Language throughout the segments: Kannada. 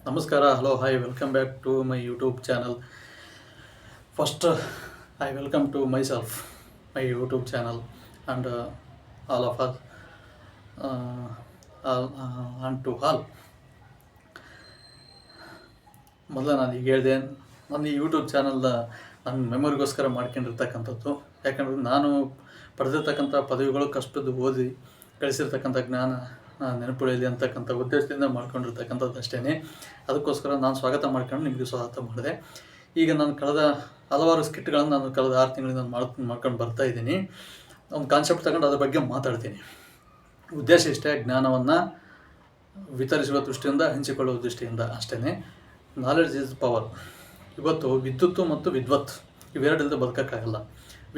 ನಮಸ್ಕಾರ, hello, hi, welcome back to my YouTube channel. First I welcome to myself, my YouTube channel and all of us and to all. ಮೊದಲು ನಾನು ಈಗ ಹೇಳಿದೆ, ನನ್ನ ಈ ಯೂಟ್ಯೂಬ್ ಚಾನಲ್ನ ನನ್ನ ಮೆಮೊರಿಗೋಸ್ಕರ ಮಾಡ್ಕೊಂಡಿರ್ತಕ್ಕಂಥದ್ದು. ಯಾಕಂದರೆ ನಾನು ಪಡೆದಿರ್ತಕ್ಕಂಥ ಪದವಿಗಳು ಕಷ್ಟದ್ದು ಓದಿ ಗಳಿಸಿರ್ತಕ್ಕಂಥ ಜ್ಞಾನ ನೆನಪುಳಿಯಲಿ ಅಂತಕ್ಕಂಥ ಉದ್ದೇಶದಿಂದ ಮಾಡ್ಕೊಂಡಿರ್ತಕ್ಕಂಥದ್ದು ಅಷ್ಟೇ. ಅದಕ್ಕೋಸ್ಕರ ನಾನು ಸ್ವಾಗತ ಮಾಡ್ಕೊಂಡು ನಿಮಗೆ ಸ್ವಾಗತ ಮಾಡಿದೆ. ಈಗ ನಾನು ಕಳೆದ ಹಲವಾರು ಸ್ಕಿಟ್ಗಳನ್ನು ನಾನು ಕಳೆದ 6 ತಿಂಗಳಿಂದ ಮಾಡ್ಕೊಂಡು ಬರ್ತಾಯಿದ್ದೀನಿ. ಒಂದು ಕಾನ್ಸೆಪ್ಟ್ ತಗೊಂಡು ಅದ್ರ ಬಗ್ಗೆ ಮಾತಾಡ್ತೀನಿ. ಉದ್ದೇಶ ಇಷ್ಟೇ, ಜ್ಞಾನವನ್ನು ವಿತರಿಸುವ ದೃಷ್ಟಿಯಿಂದ, ಹಂಚಿಕೊಳ್ಳುವ ದೃಷ್ಟಿಯಿಂದ ಅಷ್ಟೇ. Knowledge is power. ಇವತ್ತು ವಿದ್ಯುತ್ತು ಮತ್ತು ವಿದ್ವತ್ ಇವೆರಡಿಲ್ಲದೆ ಬದುಕೋಕ್ಕಾಗಲ್ಲ.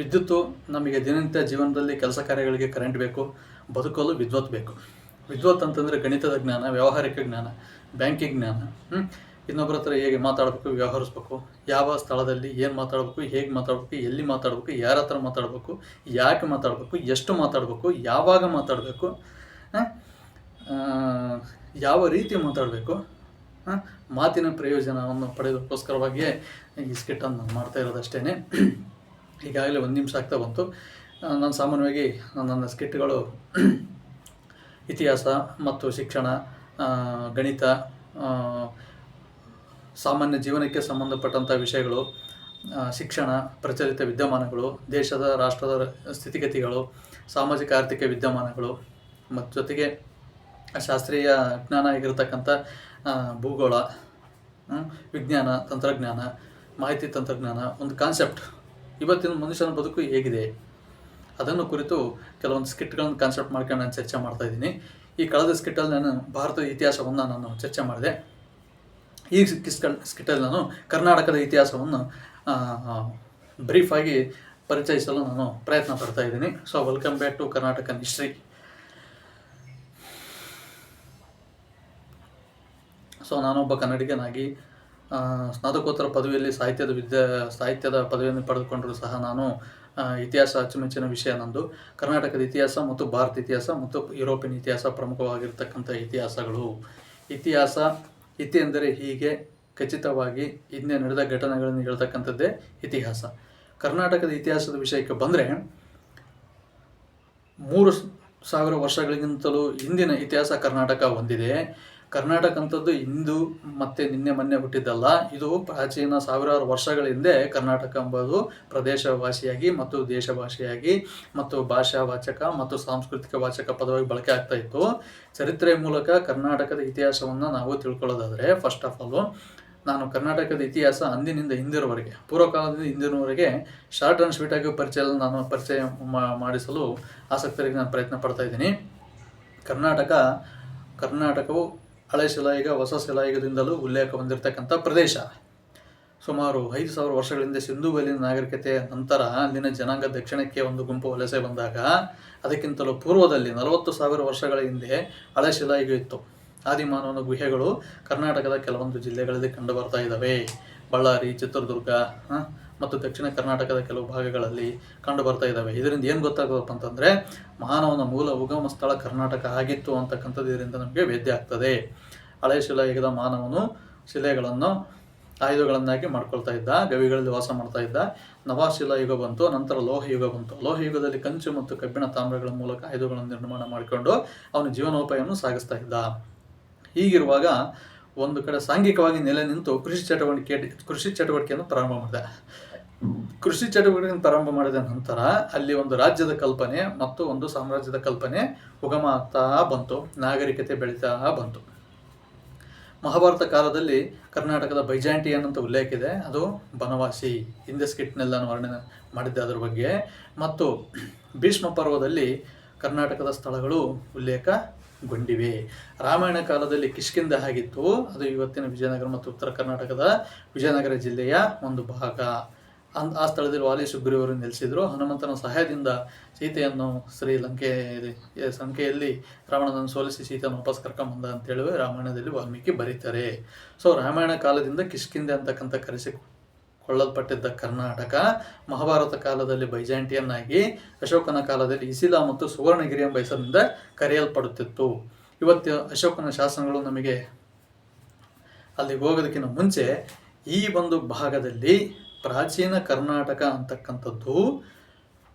ವಿದ್ಯುತ್ತು ನಮಗೆ ದಿನನಿತ್ಯ ಜೀವನದಲ್ಲಿ ಕೆಲಸ ಕಾರ್ಯಗಳಿಗೆ ಕರೆಂಟ್ ಬೇಕು, ಬದುಕಲು ವಿದ್ವತ್ ಬೇಕು. ವಿದ್ವತ್ ಅಂತಂದರೆ ಗಣಿತದ ಜ್ಞಾನ, ವ್ಯಾವಹಾರಿಕ ಜ್ಞಾನ, ಬ್ಯಾಂಕಿಂಗ್ ಜ್ಞಾನ, ಇನ್ನೊಬ್ಬರ ಹತ್ರ ಹೇಗೆ ಮಾತಾಡಬೇಕು, ವ್ಯವಹರಿಸ್ಬೇಕು, ಯಾವ ಸ್ಥಳದಲ್ಲಿ ಏನು ಮಾತಾಡಬೇಕು, ಹೇಗೆ ಮಾತಾಡಬೇಕು, ಎಲ್ಲಿ ಮಾತಾಡಬೇಕು, ಯಾರ ಹತ್ರ ಮಾತಾಡಬೇಕು, ಯಾಕೆ ಮಾತಾಡಬೇಕು, ಎಷ್ಟು ಮಾತಾಡಬೇಕು, ಯಾವಾಗ ಮಾತಾಡಬೇಕು, ಯಾವ ರೀತಿ ಮಾತಾಡಬೇಕು, ಮಾತಿನ ಪ್ರಯೋಜನವನ್ನು ಪಡೆಯೋದಕ್ಕೋಸ್ಕರವಾಗಿಯೇ ಈ ಸ್ಕಿಟ್ಟನ್ನು ನಾನು ಮಾಡ್ತಾ ಇರೋದಷ್ಟೇ. ಈಗಾಗಲೇ 1 ನಿಮಿಷ ಆಗ್ತಾ ಬಂತು. ನಾನು ಸಾಮಾನ್ಯವಾಗಿ ನನ್ನ ಸ್ಕಿಟ್ಗಳು ಇತಿಹಾಸ ಮತ್ತು ಶಿಕ್ಷಣ, ಗಣಿತ, ಸಾಮಾನ್ಯ ಜೀವನಕ್ಕೆ ಸಂಬಂಧಪಟ್ಟಂಥ ವಿಷಯಗಳು, ಶಿಕ್ಷಣ, ಪ್ರಚಲಿತ ವಿದ್ಯಮಾನಗಳು, ದೇಶದ ರಾಷ್ಟ್ರದ ಸ್ಥಿತಿಗತಿಗಳು, ಸಾಮಾಜಿಕ ಆರ್ಥಿಕ ವಿದ್ಯಮಾನಗಳು, ಮತ್ತು ಜೊತೆಗೆ ಶಾಸ್ತ್ರೀಯ ಜ್ಞಾನ ಆಗಿರತಕ್ಕಂಥ ಭೂಗೋಳ, ವಿಜ್ಞಾನ, ತಂತ್ರಜ್ಞಾನ, ಮಾಹಿತಿ ತಂತ್ರಜ್ಞಾನ, ಒಂದು ಕಾನ್ಸೆಪ್ಟ್, ಇವತ್ತಿನ ಮನುಷ್ಯನ ಬದುಕು ಹೇಗಿದೆ ಅದನ್ನು ಕುರಿತು ಕೆಲವೊಂದು ಸ್ಕಿಟ್ಗಳನ್ನು ಕಾನ್ಸೆಪ್ಟ್ ಮಾಡ್ಕೊಂಡು ನಾನು ಚರ್ಚೆ ಮಾಡ್ತಾಯಿದ್ದೀನಿ. ಈ ಕಳೆದ ಸ್ಕಿಟ್ಟಲ್ಲಿ ನಾನು ಭಾರತದ ಇತಿಹಾಸವನ್ನು ನಾನು ಚರ್ಚೆ ಮಾಡಿದೆ. ಈ ಸ್ಕಿಟ್ಟಲ್ಲಿ ನಾನು ಕರ್ನಾಟಕದ ಇತಿಹಾಸವನ್ನು ಬ್ರೀಫಾಗಿ ಪರಿಚಯಿಸಲು ನಾನು ಪ್ರಯತ್ನ ಪಡ್ತಾಯಿದ್ದೀನಿ. ಸೊ ವೆಲ್ಕಮ್ ಬ್ಯಾಕ್ ಟು ಕರ್ನಾಟಕನ್ ಹಿಸ್ಟ್ರಿ. ಸೊ ನಾನೊಬ್ಬ ಕನ್ನಡಿಗನಾಗಿ ಸ್ನಾತಕೋತ್ತರ ಪದವಿಯಲ್ಲಿ ಸಾಹಿತ್ಯದ ಪದವಿಯನ್ನು ಪಡೆದುಕೊಂಡರೂ ಸಹ ನಾನು ಇತಿಹಾಸ ಅಚ್ಚುಮೆಚ್ಚಿನ ವಿಷಯ ನಂದು. ಕರ್ನಾಟಕದ ಇತಿಹಾಸ ಮತ್ತು ಭಾರತ ಇತಿಹಾಸ ಮತ್ತು ಯುರೋಪಿಯನ್ ಇತಿಹಾಸ ಪ್ರಮುಖವಾಗಿರ್ತಕ್ಕಂಥ ಇತಿಹಾಸಗಳು. ಇತಿ ಎಂದರೆ ಹೀಗೆ, ಖಚಿತವಾಗಿ ಹಿಂದೆ ನಡೆದ ಘಟನೆಗಳನ್ನು ಹೇಳ್ತಕ್ಕಂಥದ್ದೇ ಇತಿಹಾಸ. ಕರ್ನಾಟಕದ ಇತಿಹಾಸದ ವಿಷಯಕ್ಕೆ ಬಂದರೆ 3000 ವರ್ಷಗಳಿಗಿಂತಲೂ ಹಿಂದಿನ ಇತಿಹಾಸ ಕರ್ನಾಟಕ ಹೊಂದಿದೆ. ಕರ್ನಾಟಕ ಅಂಥದ್ದು ಇಂದು ಮತ್ತು ನಿನ್ನೆ ಮೊನ್ನೆ ಹುಟ್ಟಿದ್ದಲ್ಲ. ಇದು ಪ್ರಾಚೀನ ಸಾವಿರಾರು ವರ್ಷಗಳ ಹಿಂದೆ ಕರ್ನಾಟಕ ಎಂಬುದು ಪ್ರದೇಶವಾಸಿಯಾಗಿ ಮತ್ತು ದೇಶಭಾಷೆಯಾಗಿ ಮತ್ತು ಭಾಷಾವಾಚಕ ಮತ್ತು ಸಾಂಸ್ಕೃತಿಕ ವಾಚಕ ಪದವಾಗಿ ಬಳಕೆ ಆಗ್ತಾ ಇತ್ತು. ಚರಿತ್ರೆಯ ಮೂಲಕ ಕರ್ನಾಟಕದ ಇತಿಹಾಸವನ್ನು ನಾವು ತಿಳ್ಕೊಳ್ಳೋದಾದರೆ, ಫಸ್ಟ್ ಆಫ್ ಆಲು ನಾನು ಕರ್ನಾಟಕದ ಇತಿಹಾಸ ಅಂದಿನಿಂದ ಇಂದಿನವರೆಗೆ, ಪೂರ್ವಕಾಲದಿಂದ ಇಂದಿನವರೆಗೆ ಶಾರ್ಟ್ ಆ್ಯಂಡ್ ಸ್ವೀಟಾಗಿ ಪರಿಚಯ ಮಾಡಿಸಲು ಆಸಕ್ತರಿಗೆ ನಾನು ಪ್ರಯತ್ನ ಪಡ್ತಾಯಿದ್ದೀನಿ. ಕರ್ನಾಟಕವು ಹಳೆ ಶಿಲಾಯುಗ, ಹೊಸ ಶಿಲಾಯುಗದಿಂದಲೂ ಉಲ್ಲೇಖ ಹೊಂದಿರತಕ್ಕಂಥ ಪ್ರದೇಶ. ಸುಮಾರು 5000 ವರ್ಷಗಳಿಂದ ಸಿಂಧೂ ಬಯಲಿನ ನಾಗರಿಕತೆಯ ನಂತರ ಅಲ್ಲಿನ ಜನಾಂಗ ದಕ್ಷಿಣಕ್ಕೆ ಒಂದು ಗುಂಪು ವಲಸೆ ಬಂದಾಗ, ಅದಕ್ಕಿಂತಲೂ ಪೂರ್ವದಲ್ಲಿ 40,000 ವರ್ಷಗಳ ಹಿಂದೆ ಹಳೆ ಶಿಲಾಯುಗ ಇತ್ತು. ಆದಿಮಾನವನ ಗುಹೆಗಳು ಕರ್ನಾಟಕದ ಕೆಲವೊಂದು ಜಿಲ್ಲೆಗಳಲ್ಲಿ ಕಂಡು ಬರ್ತಾ ಇದ್ದಾವೆ. ಬಳ್ಳಾರಿ, ಚಿತ್ರದುರ್ಗ ಮತ್ತು ದಕ್ಷಿಣ ಕರ್ನಾಟಕದ ಕೆಲವು ಭಾಗಗಳಲ್ಲಿ ಕಂಡು ಬರ್ತಾ ಇದ್ದಾವೆ. ಇದರಿಂದ ಏನು ಗೊತ್ತಾಗೋದಪ್ಪ ಅಂತಂದರೆ, ಮಾನವನ ಮೂಲ ಉಗಮ ಸ್ಥಳ ಕರ್ನಾಟಕ ಆಗಿತ್ತು ಅಂತಕ್ಕಂಥದ್ದು ಇದರಿಂದ ನಮಗೆ ವೇದ್ಯ ಆಗ್ತದೆ. ಹಳೆ ಶಿಲಾಯುಗದ ಮಾನವನು ಶಿಲೆಗಳನ್ನು ಆಯುಧಗಳನ್ನಾಗಿ ಮಾಡ್ಕೊಳ್ತಾ ಇದ್ದ, ಗವಿಗಳಲ್ಲಿ ವಾಸ ಮಾಡ್ತಾ ಇದ್ದ. ನವಶಿಲಾಯುಗ ಬಂತು, ನಂತರ ಲೋಹಯುಗ ಬಂತು. ಲೋಹಯುಗದಲ್ಲಿ ಕಂಚು ಮತ್ತು ಕಬ್ಬಿಣ, ತಾಮ್ರಗಳ ಮೂಲಕ ಆಯುಧಗಳನ್ನು ನಿರ್ಮಾಣ ಮಾಡಿಕೊಂಡು ಅವನು ಜೀವನೋಪಾಯವನ್ನು ಸಾಗಿಸ್ತಾ ಇದ್ದ. ಹೀಗಿರುವಾಗ ಒಂದು ಕಡೆ ಸಾಂಘಿಕವಾಗಿ ನೆಲೆ ನಿಂತು ಕೃಷಿ ಚಟುವಟಿಕೆಯನ್ನು ಪ್ರಾರಂಭ ಮಾಡಿದೆ. ಕೃಷಿ ಚಟುವಟಿಕೆಯನ್ನು ಪ್ರಾರಂಭ ಮಾಡಿದ ನಂತರ ಅಲ್ಲಿ ಒಂದು ರಾಜ್ಯದ ಕಲ್ಪನೆ ಮತ್ತು ಒಂದು ಸಾಮ್ರಾಜ್ಯದ ಕಲ್ಪನೆ ಉಗಮ ಆಗ್ತಾ ಬಂತು, ನಾಗರಿಕತೆ ಬೆಳೀತಾ ಬಂತು. ಮಹಾಭಾರತ ಕಾಲದಲ್ಲಿ ಕರ್ನಾಟಕದ ಬೈಜಾಂಟಿಯನ್ ಅಂತ ಉಲ್ಲೇಖ ಇದೆ. ಅದು ಬನವಾಸಿ. ಹಿಂದೆ ಸ್ಕಿಟ್ನಲ್ಲಿ ನಾನು ವರ್ಣನೆ ಮಾಡಿದ್ದೆ ಅದರ ಬಗ್ಗೆ. ಮತ್ತು ಭೀಷ್ಮ ಪರ್ವದಲ್ಲಿ ಕರ್ನಾಟಕದ ಸ್ಥಳಗಳು ಉಲ್ಲೇಖಗೊಂಡಿವೆ. ರಾಮಾಯಣ ಕಾಲದಲ್ಲಿ ಕಿಷ್ಕಿಂಧ ಆಗಿತ್ತು. ಅದು ಇವತ್ತಿನ ವಿಜಯನಗರ ಮತ್ತು ಉತ್ತರ ಕರ್ನಾಟಕದ ವಿಜಯನಗರ ಜಿಲ್ಲೆಯ ಒಂದು ಭಾಗ. ಆ ಸ್ಥಳದಲ್ಲಿ ವಾಲಿ ಸುಗ್ರೀವರು ನೆಲೆಸಿದರು. ಹನುಮಂತನ ಸಹಾಯದಿಂದ ಸೀತೆಯನ್ನು ಲಂಕೆಯಲ್ಲಿ ರಾವಣನನ್ನು ಸೋಲಿಸಿ ಸೀತೆಯನ್ನು ವಾಪಸ್ ಕರ್ಕೊಂಬಂದ ಅಂತೇಳಿ ರಾಮಾಯಣದಲ್ಲಿ ವಾಲ್ಮೀಕಿ ಬರೀತಾರೆ. ಸೊ ರಾಮಾಯಣ ಕಾಲದಿಂದ ಕಿಷ್ಕಿಂಧೆ ಅಂತಕ್ಕಂಥ ಕರೆಸಿಕೊಳ್ಳಲ್ಪಟ್ಟಿದ್ದ ಕರ್ನಾಟಕ ಮಹಾಭಾರತ ಕಾಲದಲ್ಲಿ ಬೈಜಾಂಟಿಯನ್ ಆಗಿ, ಅಶೋಕನ ಕಾಲದಲ್ಲಿ ಇಸಿಲಾ ಮತ್ತು ಸುವರ್ಣಗಿರಿ ಎಂಬ ಹೆಸರಿನಿಂದ ಕರೆಯಲ್ಪಡುತ್ತಿತ್ತು. ಇವತ್ತು ಅಶೋಕನ ಶಾಸನಗಳು ನಮಗೆ ಅಲ್ಲಿಗೆ ಹೋಗೋದಕ್ಕಿಂತ ಮುಂಚೆ ಈ ಒಂದು ಭಾಗದಲ್ಲಿ ಪ್ರಾಚೀನ ಕರ್ನಾಟಕ ಅಂತಕ್ಕಂಥದ್ದು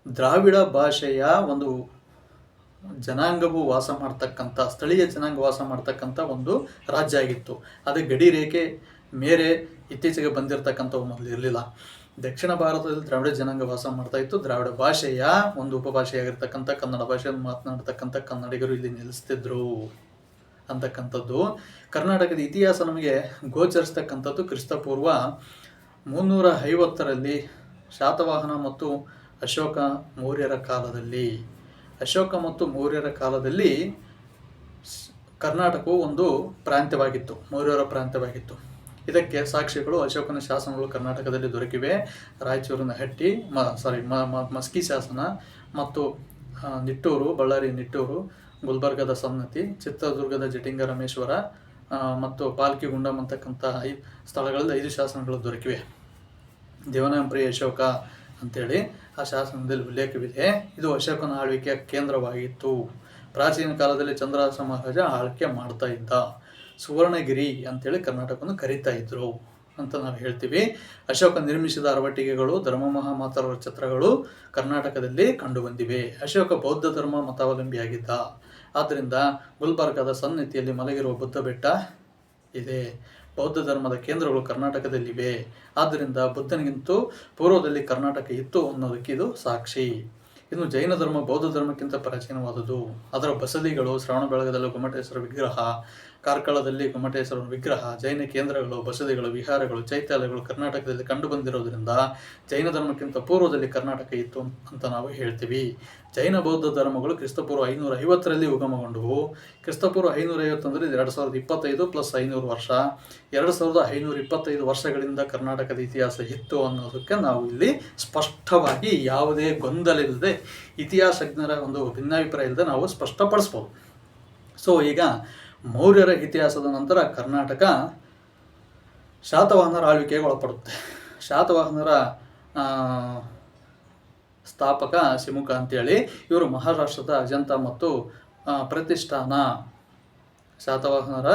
ದ್ರಾವಿಡ ಭಾಷೆಯ ಒಂದು ಜನಾಂಗವು ವಾಸ ಮಾಡ್ತಕ್ಕಂಥ, ಸ್ಥಳೀಯ ಜನಾಂಗ ವಾಸ ಮಾಡ್ತಕ್ಕಂಥ ಒಂದು ರಾಜ್ಯ ಆಗಿತ್ತು. ಅದೇ ಗಡಿ ರೇಖೆ ಮೇರೆ ಇತ್ತೀಚೆಗೆ ಬಂದಿರತಕ್ಕಂಥವು ಮೊದಲು ಇರಲಿಲ್ಲ. ದಕ್ಷಿಣ ಭಾರತದಲ್ಲಿ ದ್ರಾವಿಡ ಜನಾಂಗ ವಾಸ ಮಾಡ್ತಾ ಇತ್ತು. ದ್ರಾವಿಡ ಭಾಷೆಯ ಒಂದು ಉಪಭಾಷೆಯಾಗಿರ್ತಕ್ಕಂಥ ಕನ್ನಡ ಭಾಷೆಯನ್ನು ಮಾತನಾಡ್ತಕ್ಕಂಥ ಕನ್ನಡಿಗರು ಇಲ್ಲಿ ನೆಲೆಸ್ತಿದ್ರು ಅಂತಕ್ಕಂಥದ್ದು. ಕರ್ನಾಟಕದ ಇತಿಹಾಸ ನಮಗೆ ಗೋಚರಿಸ್ತಕ್ಕಂಥದ್ದು ಕ್ರಿಸ್ತಪೂರ್ವ 350ರಲ್ಲಿ ಶಾತವಾಹನ ಮತ್ತು ಅಶೋಕ ಮೌರ್ಯರ ಕಾಲದಲ್ಲಿ. ಅಶೋಕ ಮತ್ತು ಮೌರ್ಯರ ಕಾಲದಲ್ಲಿ ಕರ್ನಾಟಕವು ಒಂದು ಪ್ರಾಂತ್ಯವಾಗಿತ್ತು, ಮೌರ್ಯರ ಪ್ರಾಂತ್ಯವಾಗಿತ್ತು. ಇದಕ್ಕೆ ಸಾಕ್ಷಿಗಳು ಅಶೋಕನ ಶಾಸನಗಳು ಕರ್ನಾಟಕದಲ್ಲಿ ದೊರಕಿವೆ. ರಾಯಚೂರಿನ ಹಟ್ಟಿ ಮಸ್ಕಿ ಶಾಸನ ಮತ್ತು ನಿಟ್ಟೂರು, ಬಳ್ಳಾರಿ ನಿಟ್ಟೂರು, ಗುಲ್ಬರ್ಗದ ಸನ್ನತಿ, ಚಿತ್ರದುರ್ಗದ ಜಟಿಂಗ ರಾಮೇಶ್ವರ ಮತ್ತು ಪಾಲ್ಕಿಗುಂಡಂ ಅಂತಕ್ಕಂಥ ಸ್ಥಳಗಳಲ್ಲಿ 5 ಶಾಸನಗಳು ದೊರಕಿವೆ. ದೇವನಾಂಪ್ರಿ ಅಶೋಕ ಅಂತೇಳಿ ಆ ಶಾಸನದಲ್ಲಿ ಉಲ್ಲೇಖವಿದೆ. ಇದು ಅಶೋಕನ ಆಳ್ವಿಕೆಯ ಕೇಂದ್ರವಾಗಿತ್ತು. ಪ್ರಾಚೀನ ಕಾಲದಲ್ಲಿ ಚಂದ್ರಹಾಸ ಮಹಾರಾಜ ಆಳ್ವಿಕೆ ಮಾಡ್ತಾ ಇದ್ದ. ಸುವರ್ಣಗಿರಿ ಅಂತೇಳಿ ಕರ್ನಾಟಕವನ್ನು ಕರೀತಾ ಇದ್ರು ಅಂತ ನಾವು ಹೇಳ್ತೀವಿ. ಅಶೋಕ ನಿರ್ಮಿಸಿದ ಅರವಟ್ಟಿಗೆಗಳು, ಧರ್ಮ ಮಹಾಮಾತರವರ ಛತ್ರಗಳು ಕರ್ನಾಟಕದಲ್ಲಿ ಕಂಡುಬಂದಿವೆ. ಅಶೋಕ ಬೌದ್ಧ ಧರ್ಮ ಮತಾವಲಂಬಿಯಾಗಿದ್ದ. ಆದ್ದರಿಂದ ಗುಲ್ಬರ್ಗದ ಸನ್ನತಿಯಲ್ಲಿ ಮಲಗಿರುವ ಬುದ್ಧ ಬೆಟ್ಟ ಇದೆ. ಬೌದ್ಧ ಧರ್ಮದ ಕೇಂದ್ರಗಳು ಕರ್ನಾಟಕದಲ್ಲಿವೆ. ಆದ್ದರಿಂದ ಬುದ್ಧನಿಗಿಂತೂ ಪೂರ್ವದಲ್ಲಿ ಕರ್ನಾಟಕ ಇತ್ತು ಅನ್ನೋದಕ್ಕೆ ಇದು ಸಾಕ್ಷಿ. ಇನ್ನು ಜೈನ ಧರ್ಮ ಬೌದ್ಧ ಧರ್ಮಕ್ಕಿಂತ ಪ್ರಾಚೀನವಾದುದು. ಅದರ ಬಸದಿಗಳು, ಶ್ರವಣಬೆಳಗೊಳದಲ್ಲಿ ಗೊಮ್ಮಟೇಶ್ವರ ವಿಗ್ರಹ, ಕಾರ್ಕಳದಲ್ಲಿ ಗೊಮ್ಮಟೇಶ್ವರ ವಿಗ್ರಹ, ಜೈನ ಕೇಂದ್ರಗಳು, ಬಸದಿಗಳು, ವಿಹಾರಗಳು, ಚೈತ್ಯಾಲಯಗಳು ಕರ್ನಾಟಕದಲ್ಲಿ ಕಂಡುಬಂದಿರೋದ್ರಿಂದ ಜೈನ ಧರ್ಮಕ್ಕಿಂತ ಪೂರ್ವದಲ್ಲಿ ಕರ್ನಾಟಕ ಇತ್ತು ಅಂತ ನಾವು ಹೇಳ್ತೀವಿ. ಜೈನ ಬೌದ್ಧ ಧರ್ಮಗಳು ಕ್ರಿಸ್ತಪೂರ್ವ 550ರಲ್ಲಿ ಉಗಮಗೊಂಡವು. ಕ್ರಿಸ್ತಪೂರ್ವ 550 ಅಂದರೆ 2025 + 500 ವರ್ಷ. 2525 ವರ್ಷಗಳಿಂದ ಕರ್ನಾಟಕದ ಇತಿಹಾಸ ಇತ್ತು ಅನ್ನೋದಕ್ಕೆ ನಾವು ಇಲ್ಲಿ ಸ್ಪಷ್ಟವಾಗಿ ಯಾವುದೇ ಗೊಂದಲವಿಲ್ಲದೆ, ಇತಿಹಾಸಜ್ಞರ ಒಂದು ಭಿನ್ನಾಭಿಪ್ರಾಯ ಇಲ್ಲದೆ ನಾವು ಸ್ಪಷ್ಟಪಡಿಸ್ಬೋದು. ಸೊ ಈಗ ಮೌರ್ಯರ ಇತಿಹಾಸದ ನಂತರ ಕರ್ನಾಟಕ ಶಾತವಾಹನರ ಆಳ್ವಿಕೆಗೆ ಒಳಪಡುತ್ತೆ. ಶಾತವಾಹನರ ಸ್ಥಾಪಕ ಸಿಮುಕ ಅಂತೇಳಿ ಇವರು ಮಹಾರಾಷ್ಟ್ರದ ಅಜಂತ ಮತ್ತು ಪ್ರತಿಷ್ಠಾನ, ಶಾತವಾಹನರ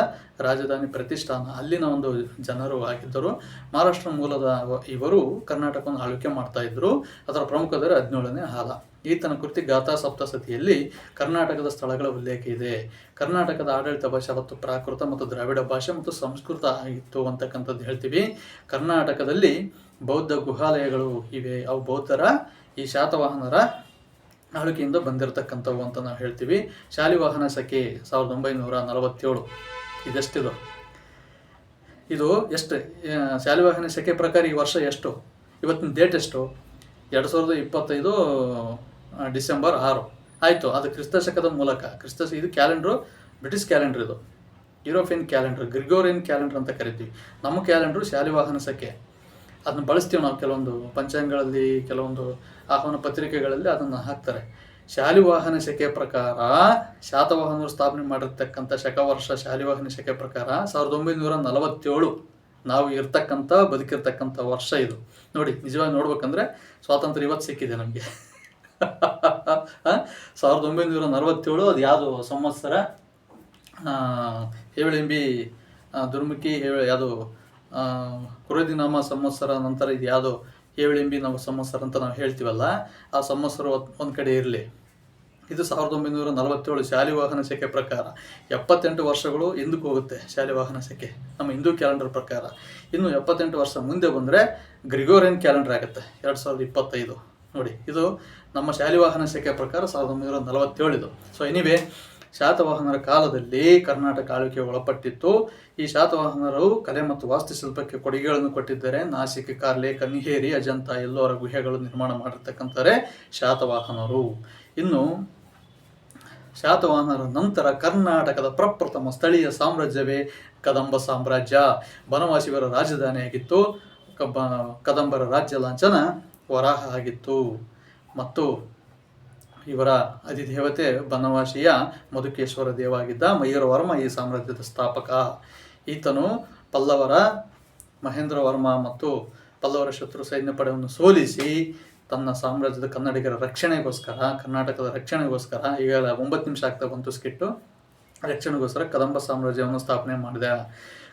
ರಾಜಧಾನಿ ಪ್ರತಿಷ್ಠಾನ, ಅಲ್ಲಿನ ಒಂದು ಜನರು ಆಗಿದ್ದರು. ಮಹಾರಾಷ್ಟ್ರ ಮೂಲದ ಇವರು ಕರ್ನಾಟಕವನ್ನು ಆಳ್ವಿಕೆ ಮಾಡ್ತಾ ಇದ್ರು. ಅದರ ಪ್ರಮುಖ ದೊರೆ 17ನೇ ಹಾಲ. ಈತನ ಕೃತಿ ಗಾಥಾ ಸಪ್ತಸತಿಯಲ್ಲಿ ಕರ್ನಾಟಕದ ಸ್ಥಳಗಳ ಉಲ್ಲೇಖ ಇದೆ. ಕರ್ನಾಟಕದ ಆಡಳಿತ ಭಾಷೆ ಮತ್ತು ಪ್ರಾಕೃತ ಮತ್ತು ದ್ರಾವಿಡ ಭಾಷೆ ಮತ್ತು ಸಂಸ್ಕೃತ ಆಗಿತ್ತು ಅಂತಕ್ಕಂಥದ್ದು ಹೇಳ್ತೀವಿ. ಕರ್ನಾಟಕದಲ್ಲಿ ಬೌದ್ಧ ಗುಹಾಲಯಗಳು ಇವೆ. ಅವು ಬೌದ್ಧರ ಈ ಶಾತವಾಹನರ ಆಳ್ವಿಕೆಯಿಂದ ಬಂದಿರತಕ್ಕಂಥವು ಅಂತ ನಾವು ಹೇಳ್ತೀವಿ. ಶಾಲಿವಾಹನ ಸಖೆ 1947 ಇದೆಷ್ಟಿದು, ಇದು ಎಷ್ಟು ಶಾಲಿವಾಹನ ಸಖೆ ಪ್ರಕಾರ ಈ ವರ್ಷ ಎಷ್ಟು, ಇವತ್ತಿನ ಡೇಟ್ ಎಷ್ಟು, 2025 ಡಿಸೆಂಬರ್ 6 ಆಯಿತು. ಅದು ಕ್ರಿಸ್ತ ಶಕದ ಮೂಲಕ. ಇದು ಕ್ಯಾಲೆಂಡ್ರು ಬ್ರಿಟಿಷ್ ಕ್ಯಾಲೆಂಡರ್, ಇದು ಯುರೋಪಿಯನ್ ಕ್ಯಾಲೆಂಡರ್, ಗ್ರಿಗೋರಿಯನ್ ಕ್ಯಾಲೆಂಡರ್ ಅಂತ ಕರಿತೀವಿ. ನಮ್ಮ ಕ್ಯಾಲೆಂಡ್ರು ಶಾಲಿವಾಹನ ಸಖೆ. ಅದನ್ನು ಬಳಸ್ತೀವಿ ನಾವು. ಕೆಲವೊಂದು ಪಂಚಾಂಗಗಳಲ್ಲಿ, ಕೆಲವೊಂದು ಆಹ್ವಾನ ಪತ್ರಿಕೆಗಳಲ್ಲಿ ಅದನ್ನು ಹಾಕ್ತಾರೆ. ಶಾಲಿವಾಹನ ಶಕೆ ಪ್ರಕಾರ ಶಾತವಾಹನರು ಸ್ಥಾಪನೆ ಮಾಡಿರ್ತಕ್ಕಂಥ ಶಕವರ್ಷ ಶಾಲಿವಾಹನ ಶಕೆ ಪ್ರಕಾರ 1947 ನಾವು ಇರ್ತಕ್ಕಂಥ ಬದುಕಿರ್ತಕ್ಕಂಥ ವರ್ಷ ಇದು. ನೋಡಿ, ನಿಜವಾಗಿ ನೋಡ್ಬೇಕಂದ್ರೆ ಸ್ವಾತಂತ್ರ್ಯ ಇವತ್ತು ಸಿಕ್ಕಿದೆ ನಮಗೆ. 1947 ಅದು ಯಾವುದು ಸಂವತ್ಸರ, ಹೇವಳಿಂಬಿ ದುರ್ಮುಖಿ ಯಾವುದು ಕುರುದಿನಾಮ ಸಂವತ್ಸರ, ನಂತರ ಇದು ಯಾವುದು ಹೇವಳಿಂಬಿ ನಾವು ಸಂವತ್ಸರ ಅಂತ ನಾವು ಹೇಳ್ತೀವಲ್ಲ, ಆ ಸಂವತ್ಸರ ಒಂದು ಕಡೆ ಇರಲಿ. ಇದು 1947 ಶಾಲಿವಾಹನ ಶಕೆ ಪ್ರಕಾರ 78 ವರ್ಷಗಳು ಹಿಂದಕ್ಕೆ ಹೋಗುತ್ತೆ ಶಾಲಿವಾಹನ ಶಕೆ ನಮ್ಮ ಹಿಂದೂ ಕ್ಯಾಲೆಂಡರ್ ಪ್ರಕಾರ. ಇನ್ನು 78 ವರ್ಷ ಮುಂದೆ ಬಂದರೆ ಗ್ರಿಗೋರಿಯನ್ ಕ್ಯಾಲೆಂಡರ್ ಆಗುತ್ತೆ 2025. ನೋಡಿ, ಇದು ನಮ್ಮ ಶಾಲಿವಾಹನ ಶಕೆ ಪ್ರಕಾರ 1947 ಇದು. ಸೊ ಎನಿವೆ, ಶಾತವಾಹನರ ಕಾಲದಲ್ಲಿ ಕರ್ನಾಟಕ ಆಳ್ವಿಕೆ ಒಳಪಟ್ಟಿತ್ತು. ಈ ಶಾತವಾಹನರು ಕಲೆ ಮತ್ತು ವಾಸ್ತುಶಿಲ್ಪಕ್ಕೆ ಕೊಡುಗೆಗಳನ್ನು ಕೊಟ್ಟಿದ್ದಾರೆ. ನಾಸಿಕ್, ಕಾರ್ಲೆ, ಕನ್ನಿಹೇರಿ, ಅಜಂತ, ಎಲ್ಲೋರ ಗುಹೆಗಳು ನಿರ್ಮಾಣ ಮಾಡಿರ್ತಕ್ಕಂಥವರೇ ಶಾತವಾಹನರು. ಇನ್ನು ಶಾತವಾಹನರ ನಂತರ ಕರ್ನಾಟಕದ ಪ್ರಪ್ರಥಮ ಸ್ಥಳೀಯ ಸಾಮ್ರಾಜ್ಯವೇ ಕದಂಬ ಸಾಮ್ರಾಜ್ಯ. ಬನವಾಸಿಯವರ ರಾಜಧಾನಿಯಾಗಿತ್ತು. ಕದಂಬರ ರಾಜ್ಯ ಲಾಂಛನ ವರಾಹ ಆಗಿತ್ತು ಮತ್ತು ಇವರ ಅಧಿದೇವತೆ ಬನವಾಸಿಯ ಮಧುಕೇಶ್ವರ ದೇವಾಗಿದ್ದ. ಮಯೂರವರ್ಮ ಈ ಸಾಮ್ರಾಜ್ಯದ ಸ್ಥಾಪಕ. ಈತನು ಪಲ್ಲವರ ಮಹೇಂದ್ರ ವರ್ಮ ಮತ್ತು ಪಲ್ಲವರ ಶತ್ರು ಸೈನ್ಯ ಪಡೆಯನ್ನು ಸೋಲಿಸಿ ತನ್ನ ಸಾಮ್ರಾಜ್ಯದ ಕನ್ನಡಿಗರ ರಕ್ಷಣೆಗೋಸ್ಕರ, ಕರ್ನಾಟಕದ ರಕ್ಷಣೆಗೋಸ್ಕರ, ಈಗ 9 ನಿಮಿಷ ಆಗ್ತಾ ಬಂತು ಸ್ಕಿಟ್ಟು, ರಕ್ಷಣೆಗೋಸ್ಕರ ಕದಂಬ ಸಾಮ್ರಾಜ್ಯವನ್ನು ಸ್ಥಾಪನೆ ಮಾಡಿದ.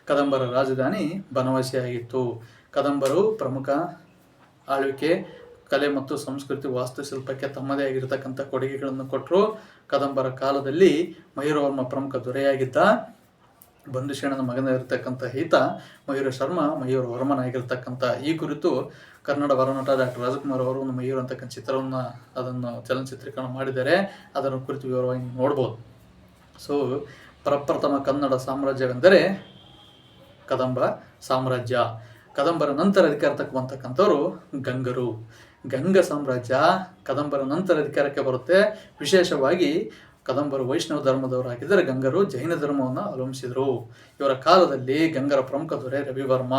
ಕದಂಬರ ರಾಜಧಾನಿ ಬನವಾಸಿಯಾಗಿತ್ತು. ಕದಂಬರು ಪ್ರಮುಖ ಆಳ್ವಿಕೆ, ಕಲೆ ಮತ್ತು ಸಂಸ್ಕೃತಿ, ವಾಸ್ತುಶಿಲ್ಪಕ್ಕೆ ತಮ್ಮದೇ ಆಗಿರತಕ್ಕಂಥ ಕೊಡುಗೆಗಳನ್ನು ಕೊಟ್ಟರು. ಕದಂಬರ ಕಾಲದಲ್ಲಿ ಮಯೂರವರ್ಮ ಪ್ರಮುಖ ದೊರೆಯಾಗಿದ್ದ. ಬಂಧುಶೇಣನ ಮಗನಾಗಿರ್ತಕ್ಕಂಥ ಈತ ಮಯೂರ ಶರ್ಮ ಮಯೂರವರ್ಮನಾಗಿರ್ತಕ್ಕಂಥ. ಈ ಕುರಿತು ಕನ್ನಡ ವರನಟ ಡಾಕ್ಟರ್ ರಾಜಕುಮಾರ್ ಅವರು ಒಂದು ಮಯೂರ್ ಅಂತಕ್ಕಂಥ ಚಿತ್ರವನ್ನು ಅದನ್ನು ಚಲನಚಿತ್ರೀಕರಣ ಮಾಡಿದ್ದಾರೆ. ಅದರ ಕುರಿತು ವಿವರವಾಗಿ ನೋಡ್ಬೋದು. ಸೊ ಪ್ರಪ್ರಥಮ ಕನ್ನಡ ಸಾಮ್ರಾಜ್ಯವೆಂದರೆ ಕದಂಬ ಸಾಮ್ರಾಜ್ಯ. ಕದಂಬರ ನಂತರ ಅಧಿಕಾರಕ್ಕೆ ಬಂತಕ್ಕಂಥವ್ರು ಗಂಗರು. ಗಂಗ ಸಾಮ್ರಾಜ್ಯ ಕದಂಬರ ನಂತರ ಅಧಿಕಾರಕ್ಕೆ ಬರುತ್ತೆ. ವಿಶೇಷವಾಗಿ ಕದಂಬರು ವೈಷ್ಣವ ಧರ್ಮದವರಾಗಿದ್ದರೆ ಗಂಗರು ಜೈನ ಧರ್ಮವನ್ನು ಅವಲಂಬಿಸಿದರು. ಇವರ ಕಾಲದಲ್ಲಿ ಗಂಗರ ಪ್ರಮುಖ ದೊರೆ ರವಿವರ್ಮ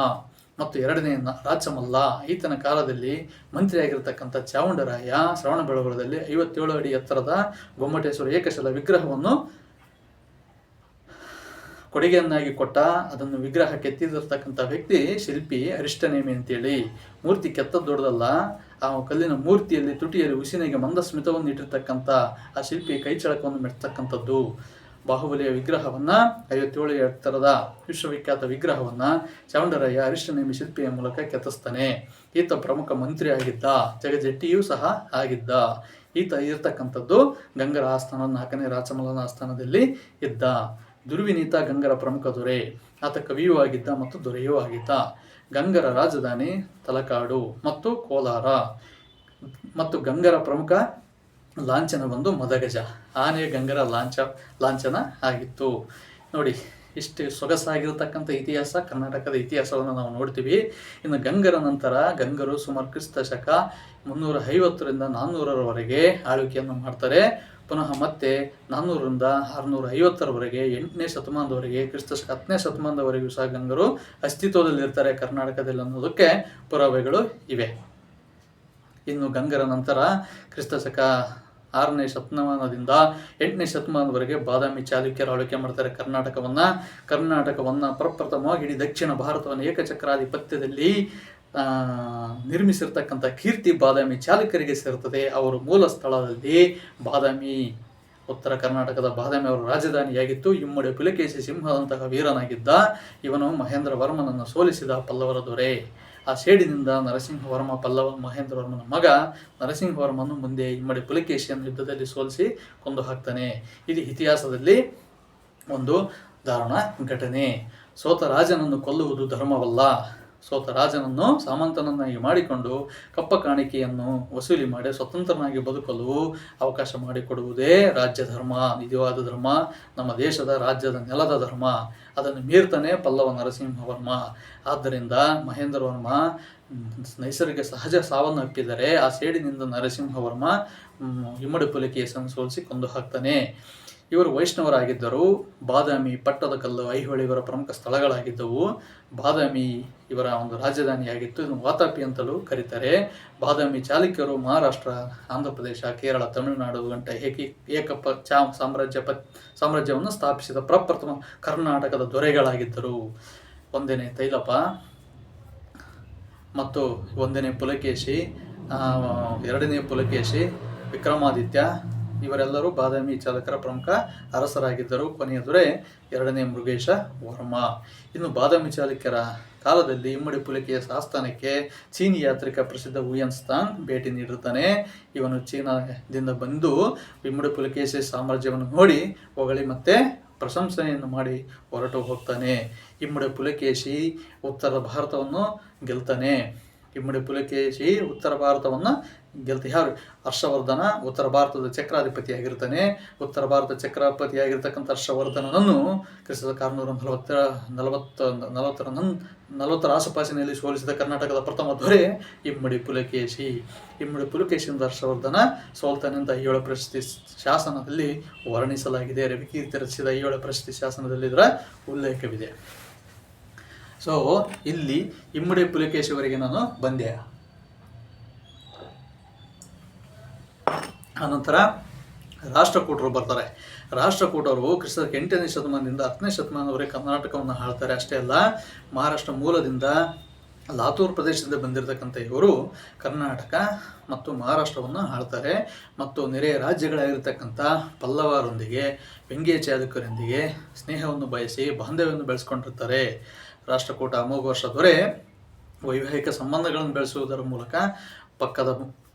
ಮತ್ತು ಎರಡನೇ ರಾಚಮಲ್ಲ. ಈತನ ಕಾಲದಲ್ಲಿ ಮಂತ್ರಿಯಾಗಿರ್ತಕ್ಕಂಥ ಚಾವುಂಡರಾಯ ಶ್ರವಣಬೆಳಗೊಳದಲ್ಲಿ 57 ಅಡಿ ಎತ್ತರದ ಗೊಮ್ಮಟೇಶ್ವರ ಏಕಶಿಲಾ ವಿಗ್ರಹವನ್ನು ಕೊಡುಗೆಯನ್ನಾಗಿ ಕೊಟ್ಟ. ಅದನ್ನು ವಿಗ್ರಹ ಕೆತ್ತಿದಿರ್ತಕ್ಕಂಥ ವ್ಯಕ್ತಿ ಶಿಲ್ಪಿ ಅರಿಷ್ಟನೇಮಿ ಅಂತೇಳಿ. ಮೂರ್ತಿ ಕೆತ್ತದ್ದು ದೊಡ್ಡದಲ್ಲ, ಆ ಕಲ್ಲಿನ ಮೂರ್ತಿಯಲ್ಲಿ ತುಟಿಯಲ್ಲಿ ಉಸಿನಿಗೆ ಮಂದಸ್ಮಿತವನ್ನು ಇಟ್ಟಿರ್ತಕ್ಕಂಥ ಆ ಶಿಲ್ಪಿ ಕೈ ಚಳಕವನ್ನು ಮೆಟ್ಟತಕ್ಕಂಥದ್ದು. ಬಾಹುಬಲಿಯ ವಿಗ್ರಹವನ್ನು 57 ಎತ್ತರದ ವಿಶ್ವವಿಖ್ಯಾತ ವಿಗ್ರಹವನ್ನು ಚಾವುಂಡರಾಯ ಅರಿಷ್ಟನೇಮಿ ಶಿಲ್ಪಿಯ ಮೂಲಕ ಕೆತ್ತಿಸ್ತಾನೆ. ಈತ ಪ್ರಮುಖ ಮಂತ್ರಿ ಆಗಿದ್ದ, ಜಗಜೆಟ್ಟಿಯೂ ಸಹ ಆಗಿದ್ದ. ಈತ ಇರ್ತಕ್ಕಂಥದ್ದು ಗಂಗರ ಆಸ್ಥಾನ 4ನೇ ರಾಚಮಲ್ಲನ ಆಸ್ಥಾನದಲ್ಲಿ ಇದ್ದ. ದುರ್ವಿನೀತ ಗಂಗರ ಪ್ರಮುಖ ದೊರೆ. ಆತ ಕವಿಯೂ ಆಗಿದ್ದ ಮತ್ತು ದೊರೆಯೂ ಆಗಿದ್ದ. ಗಂಗರ ರಾಜಧಾನಿ ತಲಕಾಡು ಮತ್ತು ಕೋಲಾರ. ಮತ್ತು ಗಂಗರ ಪ್ರಮುಖ ಲಾಂಛನ ಬಂದು ಮದಗಜ. ಆನೆ ಗಂಗರ ಲಾಂಛನ ಆಗಿತ್ತು. ನೋಡಿ, ಇಷ್ಟು ಸೊಗಸಾಗಿರತಕ್ಕಂಥ ಇತಿಹಾಸ, ಕರ್ನಾಟಕದ ಇತಿಹಾಸವನ್ನು ನಾವು ನೋಡ್ತೀವಿ. ಇನ್ನು ಗಂಗರ ನಂತರ ಗಂಗರು ಸುಮಾರು ಕ್ರಿಸ್ತ ಶಕ 350ರಿಂದ 400ರವರೆಗೆ ಆಳ್ವಿಕೆಯನ್ನು ಮಾಡ್ತಾರೆ. ಪುನಃ ಮತ್ತೆ 400ರಿಂದ 650ರವರೆಗೆ 8ನೇ ಶತಮಾನದವರೆಗೆ, ಕ್ರಿಸ್ತ ಶಕ 10ನೇ ಶತಮಾನದವರೆಗೂ ಸಹ ಗಂಗರು ಅಸ್ತಿತ್ವದಲ್ಲಿರ್ತಾರೆ ಕರ್ನಾಟಕದಲ್ಲಿ ಅನ್ನೋದಕ್ಕೆ ಪುರಾವೆಗಳು ಇವೆ. ಇನ್ನು ಗಂಗರ ನಂತರ ಕ್ರಿಸ್ತ ಶಕ 6ನೇ ಶತಮಾನದಿಂದ 8ನೇ ಶತಮಾನದವರೆಗೆ ಬಾದಾಮಿ ಚಾಲುಕ್ಯರು ಆಳ್ವಿಕೆ ಮಾಡ್ತಾರೆ ಕರ್ನಾಟಕವನ್ನು ಪ್ರಪ್ರಥಮವಾಗಿ ಇಡೀ ದಕ್ಷಿಣ ಭಾರತವನ್ನು ಏಕಚಕ್ರಾಧಿಪತ್ಯದಲ್ಲಿ ನಿರ್ಮಿಸಿರ್ತಕ್ಕಂಥ ಕೀರ್ತಿ ಬಾದಾಮಿ ಚಾಲುಕ್ಯರಿಗೆ ಸೇರ್ತದೆ. ಅವರ ಮೂಲ ಸ್ಥಳದಲ್ಲಿ ಬಾದಾಮಿ, ಉತ್ತರ ಕರ್ನಾಟಕದ ಬಾದಾಮಿ ಅವರ ರಾಜಧಾನಿಯಾಗಿತ್ತು. ಇಮ್ಮಡಿ ಪುಲಕೇಶಿ ಸಿಂಹದಂತಹ ವೀರನಾಗಿದ್ದ. ಇವನು ಮಹೇಂದ್ರ ವರ್ಮನನ್ನು ಸೋಲಿಸಿದ ಪಲ್ಲವರ ದೊರೆ. ಆ ಸೇಡಿನಿಂದ ನರಸಿಂಹವರ್ಮ ಮಹೇಂದ್ರವರ್ಮನ ಮಗ ನರಸಿಂಹವರ್ಮನು ಮುಂದೆ ಇಮ್ಮಡಿ ಪುಲಕೇಶಿಯನ್ನು ಯುದ್ಧದಲ್ಲಿ ಸೋಲಿಸಿ ಕೊಂದು ಹಾಕ್ತಾನೆ. ಇದು ಇತಿಹಾಸದಲ್ಲಿ ಒಂದು ದಾರುಣ ಘಟನೆ. ಸೋತ ರಾಜನನ್ನು ಕೊಲ್ಲುವುದು ಧರ್ಮವಲ್ಲ. ಸೋತ ರಾಜನನ್ನು ಸಾಮಂತನನ್ನಾಗಿ ಮಾಡಿಕೊಂಡು ಕಪ್ಪ ಕಾಣಿಕೆಯನ್ನು ವಸೂಲಿ ಮಾಡಿ ಸ್ವತಂತ್ರನಾಗಿ ಬದುಕಲು ಅವಕಾಶ ಮಾಡಿಕೊಡುವುದೇ ರಾಜ್ಯ ಧರ್ಮ, ನಿಜವಾದ ಧರ್ಮ, ನಮ್ಮ ದೇಶದ ರಾಜ್ಯದ ನೆಲದ ಧರ್ಮ. ಅದನ್ನು ಮೀರ್ತಾನೆ ಪಲ್ಲವ ನರಸಿಂಹವರ್ಮ. ಆದ್ದರಿಂದ ಮಹೇಂದ್ರವರ್ಮ ನೈಸರ್ಗಿಕ ಸಹಜ ಸಾವನ್ನು ಅಪ್ಪಿದರೆ ಆ ಸೇಡಿನಿಂದ ನರಸಿಂಹವರ್ಮ ಇಮ್ಮಡಿ ಪುಲಕೇಶಿಯನ್ನು ಸೋಲಿಸಿ ಕೊಂದು ಹಾಕ್ತಾನೆ. ಇವರು ವೈಷ್ಣವರಾಗಿದ್ದರು. ಬಾದಾಮಿ, ಪಟ್ಟದಕಲ್ಲು, ಐಹೊಳೆ ಇವರ ಪ್ರಮುಖ ಸ್ಥಳಗಳಾಗಿದ್ದವು. ಬಾದಾಮಿ ಇವರ ಒಂದು ರಾಜಧಾನಿಯಾಗಿತ್ತು. ಇದನ್ನು ವಾತಾಪಿ ಅಂತಲೂ ಕರೀತಾರೆ. ಬಾದಾಮಿ ಚಾಲುಕ್ಯರು ಮಹಾರಾಷ್ಟ್ರ, ಆಂಧ್ರ ಪ್ರದೇಶ, ಕೇರಳ, ತಮಿಳುನಾಡು ಗಂಟ ಏಕಪ್ಪ ಸಾಮ್ರಾಜ್ಯವನ್ನು ಸ್ಥಾಪಿಸಿದ ಪ್ರಪ್ರಥಮ ಕರ್ನಾಟಕದ ದೊರೆಗಳಾಗಿದ್ದರು. 1ನೇ ತೈಲಪ ಮತ್ತು 1ನೇ ಪುಲಕೇಶಿ, 2ನೇ ಪುಲಕೇಶಿ, ವಿಕ್ರಮಾದಿತ್ಯ ಇವರೆಲ್ಲರೂ ಬಾದಾಮಿ ಚಾಲುಕ್ಯರ ಪ್ರಮುಖ ಅರಸರಾಗಿದ್ದರು. ಕೊನೆಯ ದೊರೆ 2ನೇ ಮೃಗೇಶ ವರ್ಮ. ಇನ್ನು ಬಾದಾಮಿ ಚಾಲುಕ್ಯರ ಕಾಲದಲ್ಲಿ ಇಮ್ಮಡಿ ಪುಲಕೇಶಿ ಆಸ್ಥಾನಕ್ಕೆ ಚೀನಿ ಯಾತ್ರಿಕ ಪ್ರಸಿದ್ಧ ಹುಯನ್ಸಾಂಗ್ ಭೇಟಿ ನೀಡಿರ್ತಾನೆ. ಇವನು ಚೀನಾದಿಂದ ಬಂದು ಇಮ್ಮಡಿ ಪುಲಕೇಶಿ ಸಾಮ್ರಾಜ್ಯವನ್ನು ನೋಡಿ ಹೊಗಳಿ ಮತ್ತೆ ಪ್ರಶಂಸನೆಯನ್ನು ಮಾಡಿ ಹೊರಟು ಹೋಗ್ತಾನೆ. ಇಮ್ಮಡಿ ಪುಲಕೇಶಿ ಉತ್ತರ ಭಾರತವನ್ನು ಗೆಲ್ತಾನೆ. ಇಮ್ಮಡಿ ಪುಲಕೇಶಿ ಉತ್ತರ ಭಾರತವನ್ನು ಯಾರು? ಹರ್ಷವರ್ಧನ ಉತ್ತರ ಭಾರತದ ಚಕ್ರಾಧಿಪತಿಯಾಗಿರ್ತಾನೆ. ಉತ್ತರ ಭಾರತ ಚಕ್ರಾಧಿಪತಿಯಾಗಿರ್ತಕ್ಕಂಥ ಹರ್ಷವರ್ಧನನನ್ನು ಕ್ರಿಸ್ತ 640ರ ಆಸುಪಾಸಿನಲ್ಲಿ ಸೋಲಿಸಿದ ಕರ್ನಾಟಕದ ಪ್ರಥಮ ದೊರೆ ಇಮ್ಮಡಿ ಪುಲಕೇಶಿ. ಇಮ್ಮಡಿ ಪುಲಕೇಶಿಯಿಂದ ಹರ್ಷವರ್ಧನ ಸೋಲ್ತಾನೆ ಅಂತ ಐಹೊಳೆ ಪ್ರಶಸ್ತಿ ಶಾಸನದಲ್ಲಿ ವರ್ಣಿಸಲಾಗಿದೆ. ರವಿಕೀರ್ತಿ ರಚಿಸಿದ ಐಹೊಳೆ ಪ್ರಶಸ್ತಿ ಶಾಸನದಲ್ಲಿ ಇದರ ಉಲ್ಲೇಖವಿದೆ. ಸೊ ಇಲ್ಲಿ ಇಮ್ಮಡಿ ಪುಲಕೇಶಿವರೆಗೆ ನಾನು ಬಂದೆ. ಆನಂತರ ರಾಷ್ಟ್ರಕೂಟರು ಬರ್ತಾರೆ. ರಾಷ್ಟ್ರಕೂಟರು ಕ್ರಿಸ್ತ 8ನೇ ಶತಮಾನದಿಂದ 10ನೇ ಶತಮಾನದವರೆಗೆ ಕರ್ನಾಟಕವನ್ನು ಆಳ್ತಾರೆ. ಅಷ್ಟೇ ಅಲ್ಲ, ಮಹಾರಾಷ್ಟ್ರ ಮೂಲದಿಂದ ಲಾತೂರ್ ಪ್ರದೇಶದಿಂದ ಬಂದಿರತಕ್ಕಂಥ ಇವರು ಕರ್ನಾಟಕ ಮತ್ತು ಮಹಾರಾಷ್ಟ್ರವನ್ನು ಆಳ್ತಾರೆ ಮತ್ತು ನೆರೆಯ ರಾಜ್ಯಗಳಾಗಿರ್ತಕ್ಕಂಥ ಪಲ್ಲವರೊಂದಿಗೆ ವೆಂಗಿಯ ಚಾಲುಕ್ಯರೊಂದಿಗೆ ಸ್ನೇಹವನ್ನು ಬಯಸಿ ಬಾಂಧವ್ಯವನ್ನು ಬೆಳೆಸ್ಕೊಂಡಿರ್ತಾರೆ. ರಾಷ್ಟ್ರಕೂಟ ಅಮೋಘ ವರ್ಷ ದೊರೆ ವೈವಾಹಿಕ ಸಂಬಂಧಗಳನ್ನು ಬೆಳೆಸುವುದರ ಮೂಲಕ ಪಕ್ಕದ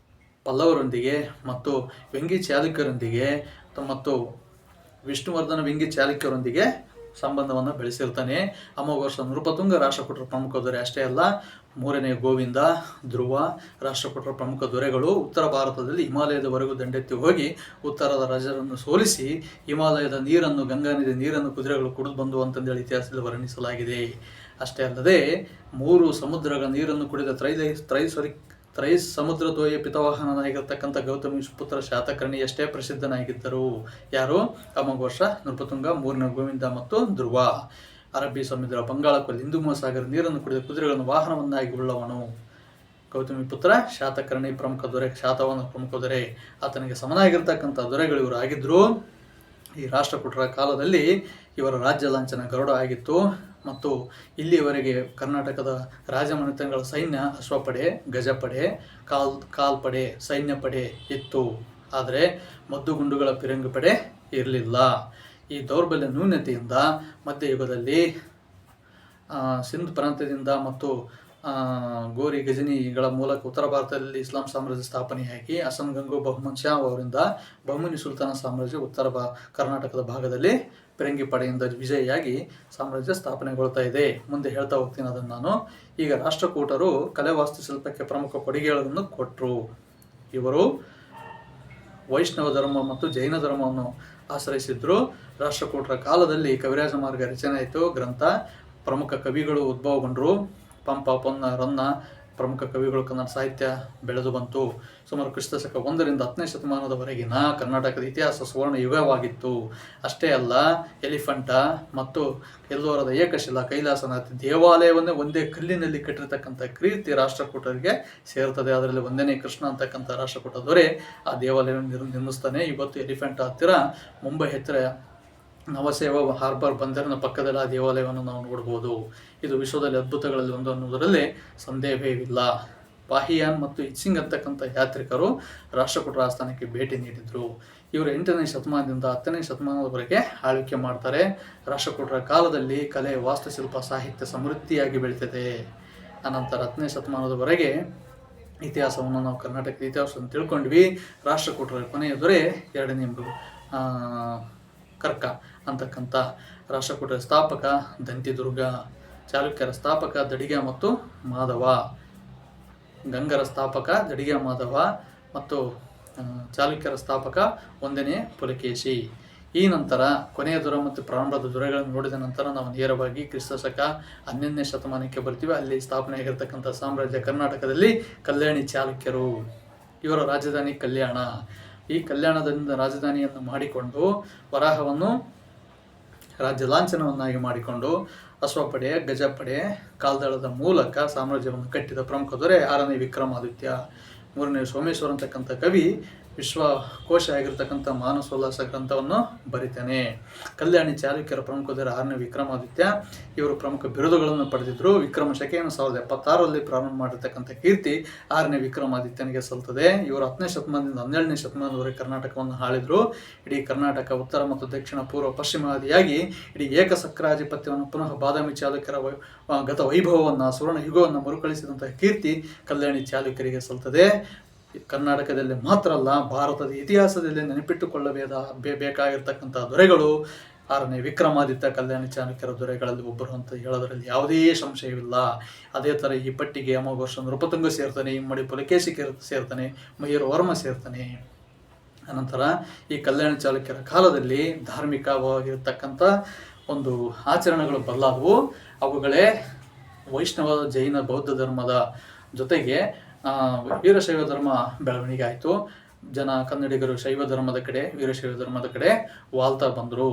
ಪಲ್ಲವರೊಂದಿಗೆ ಮತ್ತು ವೆಂಗಿ ಚಾಲುಕ್ಯರೊಂದಿಗೆ ಮತ್ತು ವಿಷ್ಣುವರ್ಧನ ವೆಂಗಿ ಚಾಲುಕ್ಯರೊಂದಿಗೆ ಸಂಬಂಧವನ್ನು ಬೆಳೆಸಿರ್ತಾನೆ. ಅಮೋಘ ವರ್ಷ ನೃಪತುಂಗ ರಾಷ್ಟ್ರಕೂಟರ ಪ್ರಮುಖ ದೊರೆ ಅಷ್ಟೇ ಅಲ್ಲ, ಮೂರನೇ ಗೋವಿಂದ, ಧ್ರುವ ರಾಷ್ಟ್ರಕೂಟರ ಪ್ರಮುಖ ದೊರೆಗಳು ಉತ್ತರ ಭಾರತದಲ್ಲಿ ಹಿಮಾಲಯದವರೆಗೂ ದಂಡೆತ್ತಿ ಹೋಗಿ ಉತ್ತರದ ರಾಜರನ್ನು ಸೋಲಿಸಿ ಹಿಮಾಲಯದ ನೀರನ್ನು, ಗಂಗಾ ನದಿ ನೀರನ್ನು ಕುದುರೆಗಳು ಕುಡಿದು ಬಂದು ಅಂತಂದೇಳಿ ಇತಿಹಾಸದಲ್ಲಿ ವರ್ಣಿಸಲಾಗಿದೆ. ಅಷ್ಟೇ ಅಲ್ಲದೆ 3 ಸಮುದ್ರಗಳ ನೀರನ್ನು ಕುಡಿದ ತ್ರೈ ಸಮುದ್ರದ್ವಯ ಪಿತವಾಹನನಾಗಿರ್ತಕ್ಕಂಥ ಗೌತಮಿ ಪುತ್ರ ಶಾತಕರ್ಣಿಯಷ್ಟೇ ಪ್ರಸಿದ್ಧನಾಗಿದ್ದರು. ಯಾರು? ಅಮೋಘ ವರ್ಷ ನೃಪತುಂಗ, ಮೂರನೇ ಗೋವಿಂದ ಮತ್ತು ಧ್ರುವ. ಅರಬ್ಬಿ ಸಮುದ್ರ, ಬಂಗಾಳಕೊಲ್ಲಿ, ಹಿಂದೂ ಮಹಾಸಾಗರ ನೀರನ್ನು ಕುಡಿದ ಕುದುರೆಗಳನ್ನು ವಾಹನವನ್ನಾಗಿ ಉಳ್ಳವನು. ಗೌತಮಿ ಪುತ್ರ ಶಾತಕರ್ಣಿ ಪ್ರಮುಖ ದೊರೆ, ಶಾತವನ ಪ್ರಮುಖ ದೊರೆ. ಆತನಿಗೆ ಸಮನಾಗಿರ್ತಕ್ಕಂಥ ದೊರೆಗಳು ಇವರು ಆಗಿದ್ದರು. ಈ ರಾಷ್ಟ್ರಕೂಟರ ಕಾಲದಲ್ಲಿ ಇವರ ರಾಜ್ಯ ಲಾಂಛನ ಗರುಡ ಆಗಿತ್ತು ಮತ್ತು ಇಲ್ಲಿಯವರೆಗೆ ಕರ್ನಾಟಕದ ರಾಜಮನೆತನಗಳ ಸೈನ್ಯ ಅಶ್ವಪಡೆ, ಗಜಪಡೆ, ಕಾಲ್ಪಡೆ, ಸೈನ್ಯ ಪಡೆ ಇತ್ತು. ಆದರೆ ಮದ್ದುಗುಂಡುಗಳ ಪಿರಂಗಿ ಪಡೆ ಇರಲಿಲ್ಲ. ಈ ದೌರ್ಬಲ್ಯ ನ್ಯೂನತೆಯಿಂದ ಮಧ್ಯಯುಗದಲ್ಲಿ ಸಿಂಧ್ ಪ್ರಾಂತ್ಯದಿಂದ ಮತ್ತು ಗೋರಿ ಗಜನಿಗಳ ಮೂಲಕ ಉತ್ತರ ಭಾರತದಲ್ಲಿ ಇಸ್ಲಾಂ ಸಾಮ್ರಾಜ್ಯ ಸ್ಥಾಪನೆಯಾಗಿ ಹಸನ್ ಗಂಗು ಬಹುಮನ್ ಶಾ ಅವರಿಂದ ಬಹುಮನಿ ಸುಲ್ತಾನ ಸಾಮ್ರಾಜ್ಯ ಕರ್ನಾಟಕದ ಭಾಗದಲ್ಲಿ ಪಿರಂಗಿ ಪಡೆಯಿಂದ ವಿಜಯಿಯಾಗಿ ಸಾಮ್ರಾಜ್ಯ ಸ್ಥಾಪನೆಗೊಳ್ತಾ ಇದೆ. ಮುಂದೆ ಹೇಳ್ತಾ ಹೋಗ್ತೀನಿ ಅದನ್ನು ನಾನು. ಈಗ ರಾಷ್ಟ್ರಕೂಟರು ಕಲೆ ವಾಸ್ತುಶಿಲ್ಪಕ್ಕೆ ಪ್ರಮುಖ ಕೊಡುಗೆಗಳನ್ನು ಕೊಟ್ಟರು. ಇವರು ವೈಷ್ಣವ ಧರ್ಮ ಮತ್ತು ಜೈನ ಧರ್ಮವನ್ನು ಆಶ್ರಯಿಸಿದ್ರು. ರಾಷ್ಟ್ರಕೂಟರ ಕಾಲದಲ್ಲಿ ಕವಿರಾಜ ಮಾರ್ಗ ರಚನೆ ಆಯಿತು ಗ್ರಂಥ. ಪ್ರಮುಖ ಕವಿಗಳು ಉದ್ಭವಗೊಂಡರು. ಪಂಪ, ಪೊನ್ನ, ರನ್ನ ಪ್ರಮುಖ ಕವಿಗಳು ಕನ್ನಡ ಸಾಹಿತ್ಯ ಬೆಳೆದು ಬಂತು. ಸುಮಾರು ಕ್ರಿಸ್ತಶಕ 1 ರಿಂದ 10ನೇ ಶತಮಾನದವರೆಗಿನ ಕರ್ನಾಟಕದ ಇತಿಹಾಸ ಸುವರ್ಣ ಯುಗವಾಗಿತ್ತು. ಅಷ್ಟೇ ಅಲ್ಲ, ಎಲಿಫೆಂಟ ಮತ್ತು ಎಲ್ಲೋರದ ಏಕಶಿಲಾ ಕೈಲಾಸನಾಥ ದೇವಾಲಯವನ್ನೇ ಒಂದೇ ಕಲ್ಲಿನಲ್ಲಿ ಕಟ್ಟಿರ್ತಕ್ಕಂಥ ಕೀರ್ತಿ ರಾಷ್ಟ್ರಕೂಟರಿಗೆ ಸೇರ್ತದೆ. ಅದರಲ್ಲಿ 1ನೇ ಕೃಷ್ಣ ಅಂತಕ್ಕಂಥ ರಾಷ್ಟ್ರಕೂಟ ದೊರೆ ಆ ದೇವಾಲಯವನ್ನು ನಿರ್ಮಿಸ್ತಾನೆ. ಇವತ್ತು ಎಲಿಫೆಂಟ ಹತ್ತಿರ, ಮುಂಬೈ ಹತ್ತಿರ ನವಸೇವಾ ಹಾರ್ಬರ್ ಬಂದರಿನ ಪಕ್ಕದಲ್ಲಿ ಆ ದೇವಾಲಯವನ್ನು ನಾವು ನೋಡ್ಬೋದು. ಇದು ವಿಶ್ವದಲ್ಲಿ ಅದ್ಭುತಗಳಲ್ಲಿ ಒಂದು ಅನ್ನೋದರಲ್ಲಿ ಸಂದೇಹವಿಲ್ಲ. ಪಾಹಿಯಾನ್ ಮತ್ತು ಇತ್ಸಿಂಗ್ ಅಂತಕ್ಕಂಥ ಯಾತ್ರಿಕರು ರಾಷ್ಟ್ರಕೂಟರ ಆಸ್ಥಾನಕ್ಕೆ ಭೇಟಿ ನೀಡಿದರು. ಇವರು 8ನೇ ಶತಮಾನದಿಂದ 10ನೇ ಶತಮಾನದವರೆಗೆ ಆಳ್ವಿಕೆ ಮಾಡ್ತಾರೆ. ರಾಷ್ಟ್ರಕೂಟರ ಕಾಲದಲ್ಲಿ ಕಲೆ, ವಾಸ್ತುಶಿಲ್ಪ, ಸಾಹಿತ್ಯ ಸಮೃದ್ಧಿಯಾಗಿ ಬೆಳೀತದೆ. ಅನಂತರ 10ನೇ ಶತಮಾನದವರೆಗೆ ಇತಿಹಾಸವನ್ನು ನಾವು ಕರ್ನಾಟಕದ ಇತಿಹಾಸವನ್ನು ತಿಳ್ಕೊಂಡ್ವಿ. ರಾಷ್ಟ್ರಕೂಟರ ಕೊನೆಯ ದೊರೆ 2ನೇ ಕರ್ಕ ಅಂತಕ್ಕಂಥ ರಾಷ್ಟ್ರಕೂಟರ ಸ್ಥಾಪಕ ದಂತಿದುರ್ಗ, ಚಾಲುಕ್ಯರ ಸ್ಥಾಪಕ ದಡಿಗ ಮತ್ತು ಮಾಧವ, ಗಂಗರ ಸ್ಥಾಪಕ ದಡಿಗ ಮಾಧವ ಮತ್ತು ಚಾಲುಕ್ಯರ ಸ್ಥಾಪಕ 1ನೇ ಪುಲಕೇಶಿ. ಈ ನಂತರ ಕೊನೆಯ ದೊರೆ ಮತ್ತು ಪ್ರಾರಂಭದ ದೊರೆಗಳನ್ನು ನೋಡಿದ ನಂತರ ನಾವು ನೇರವಾಗಿ ಕ್ರಿಸ್ತಶಕ 11ನೇ ಶತಮಾನಕ್ಕೆ ಬರ್ತೀವಿ. ಅಲ್ಲಿ ಸ್ಥಾಪನೆಯಾಗಿರ್ತಕ್ಕಂಥ ಸಾಮ್ರಾಜ್ಯ ಕರ್ನಾಟಕದಲ್ಲಿ ಕಲ್ಯಾಣಿ ಚಾಲುಕ್ಯರು. ಇವರ ರಾಜಧಾನಿ ಕಲ್ಯಾಣ. ಈ ಕಲ್ಯಾಣದಿಂದ ರಾಜಧಾನಿಯನ್ನು ಮಾಡಿಕೊಂಡು ವರಾಹವನ್ನು ರಾಜ್ಯ ಲಾಂಛನವನ್ನಾಗಿ ಮಾಡಿಕೊಂಡು ಅಶ್ವಪಡೆ, ಗಜಪಡೆ, ಕಾಲ್ದಳದ ಮೂಲಕ ಸಾಮ್ರಾಜ್ಯವನ್ನು ಕಟ್ಟಿದ ಪ್ರಮುಖ ದೊರೆ 6ನೇ ವಿಕ್ರಮಾದಿತ್ಯ. 3ನೇ ಸೋಮೇಶ್ವರ ಅಂತಕ್ಕಂಥ ಕವಿ ವಿಶ್ವಕೋಶ ಆಗಿರ್ತಕ್ಕಂಥ ಮಾನಸೋಲ್ಲಾಸ ಗ್ರಂಥವನ್ನು ಬರಿತಾನೆ. ಕಲ್ಯಾಣಿ ಚಾಲುಕ್ಯರ ಪ್ರಮುಖ ದೊರೆ 6ನೇ ವಿಕ್ರಮಾದಿತ್ಯ. ಇವರು ಪ್ರಮುಖ ಬಿರುದುಗಳನ್ನು ಪಡೆದಿದ್ದರು. ವಿಕ್ರಮ ಶಕೆಯನ್ನು 1076ರಲ್ಲಿ ಪ್ರಾರಂಭ ಮಾಡಿರ್ತಕ್ಕಂಥ ಕೀರ್ತಿ 6ನೇ ವಿಕ್ರಮಾದಿತ್ಯನಿಗೆ ಸಲ್ತದೆ. ಇವರು 10ನೇ ಶತಮಾನದಿಂದ 12ನೇ ಶತಮಾನದವರೆಗೆ ಕರ್ನಾಟಕವನ್ನು ಆಳಿದ್ರು. ಇಡೀ ಕರ್ನಾಟಕ ಉತ್ತರ ಮತ್ತು ದಕ್ಷಿಣ, ಪೂರ್ವ, ಪಶ್ಚಿಮಾದಿಯಾಗಿ ಇಡೀ ಏಕಸಕ್ರಾಧಿಪತ್ಯವನ್ನು ಪುನಃ ಬಾದಾಮಿ ಚಾಲುಕ್ಯರ ಗತ ವೈಭವವನ್ನು, ಸುವರ್ಣ ಯುಗವನ್ನು ಮರುಕಳಿಸಿದಂತಹ ಕೀರ್ತಿ ಕಲ್ಯಾಣಿ ಚಾಲುಕ್ಯರಿಗೆ ಸಲ್ತದೆ. ಕರ್ನಾಟಕದಲ್ಲಿ ಮಾತ್ರ ಅಲ್ಲ, ಭಾರತದ ಇತಿಹಾಸದಲ್ಲಿ ಬೇಕಾಗಿರ್ತಕ್ಕಂಥ ದೊರೆಗಳು 6ನೇ ವಿಕ್ರಮಾದಿತ್ಯ ಕಲ್ಯಾಣಿ ಚಾಲುಕ್ಯರ ದೊರೆಗಳಲ್ಲಿ ಒಬ್ಬರು ಅಂತ ಹೇಳೋದರಲ್ಲಿ ಯಾವುದೇ ಸಂಶಯವಿಲ್ಲ. ಅದೇ ಥರ ಈ ಪಟ್ಟಿಗೆ ಅಮೋಘ ವರ್ಷ ನೃಪತುಂಗ ಸೇರ್ತಾನೆ, ಇಮ್ಮಡಿ ಪುಲಕೇಶಿ ಸೇರ್ತಾನೆ, ಮಯೂರ ವರ್ಮ ಸೇರ್ತಾನೆ. ಅನಂತರ ಈ ಕಲ್ಯಾಣಿ ಚಾಲುಕ್ಯರ ಕಾಲದಲ್ಲಿ ಧಾರ್ಮಿಕವಾಗಿರ್ತಕ್ಕಂಥ ಒಂದು ಆಚರಣೆಗಳು ಬದಲಾದವು. ಅವುಗಳೇ ವೈಷ್ಣವ, ಜೈನ, ಬೌದ್ಧ ಧರ್ಮದ ಜೊತೆಗೆ ವೀರಶೈವ ಧರ್ಮ ಬೆಳವಣಿಗೆ ಆಯಿತು. ಕನ್ನಡಿಗರು ಶೈವ ಧರ್ಮದ ಕಡೆ, ವೀರಶೈವ ಧರ್ಮದ ಕಡೆ ವಾಲ್ತಾ ಬಂದರು.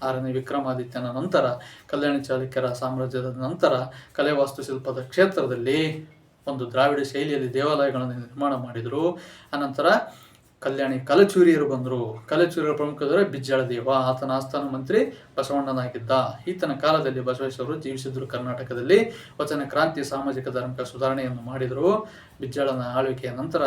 6ನೇ ವಿಕ್ರಮಾದಿತ್ಯನ ನಂತರ, ಕಲ್ಯಾಣಿ ಚಾಲುಕ್ಯರ ಸಾಮ್ರಾಜ್ಯದ ನಂತರ ಕಲೆ ವಾಸ್ತುಶಿಲ್ಪದ ಕ್ಷೇತ್ರದಲ್ಲಿ ಒಂದು ದ್ರಾವಿಡ ಶೈಲಿಯಲ್ಲಿ ದೇವಾಲಯಗಳನ್ನು ನಿರ್ಮಾಣ ಮಾಡಿದರು. ಅನಂತರ ಕಲ್ಯಾಣಿ ಕಲಚೂರಿಯರು ಬಂದರು. ಕಲಚೂರಿಯರ ಪ್ರಮುಖದರೆ ಬಿಜ್ಜಳ ದೇವ, ಆತನ ಆಸ್ಥಾನ ಮಂತ್ರಿ ಬಸವಣ್ಣನಾಗಿದ್ದ. ಈತನ ಕಾಲದಲ್ಲಿ ಬಸವೇಶ್ವರರು ಜೀವಿಸಿದ್ರು ಕರ್ನಾಟಕದಲ್ಲಿ. ವಚನ ಕ್ರಾಂತಿ, ಸಾಮಾಜಿಕ ಧಾರ್ಮಿಕ ಸುಧಾರಣೆಯನ್ನು ಮಾಡಿದರು. ಬಿಜ್ಜಳನ ಆಳ್ವಿಕೆಯ ನಂತರ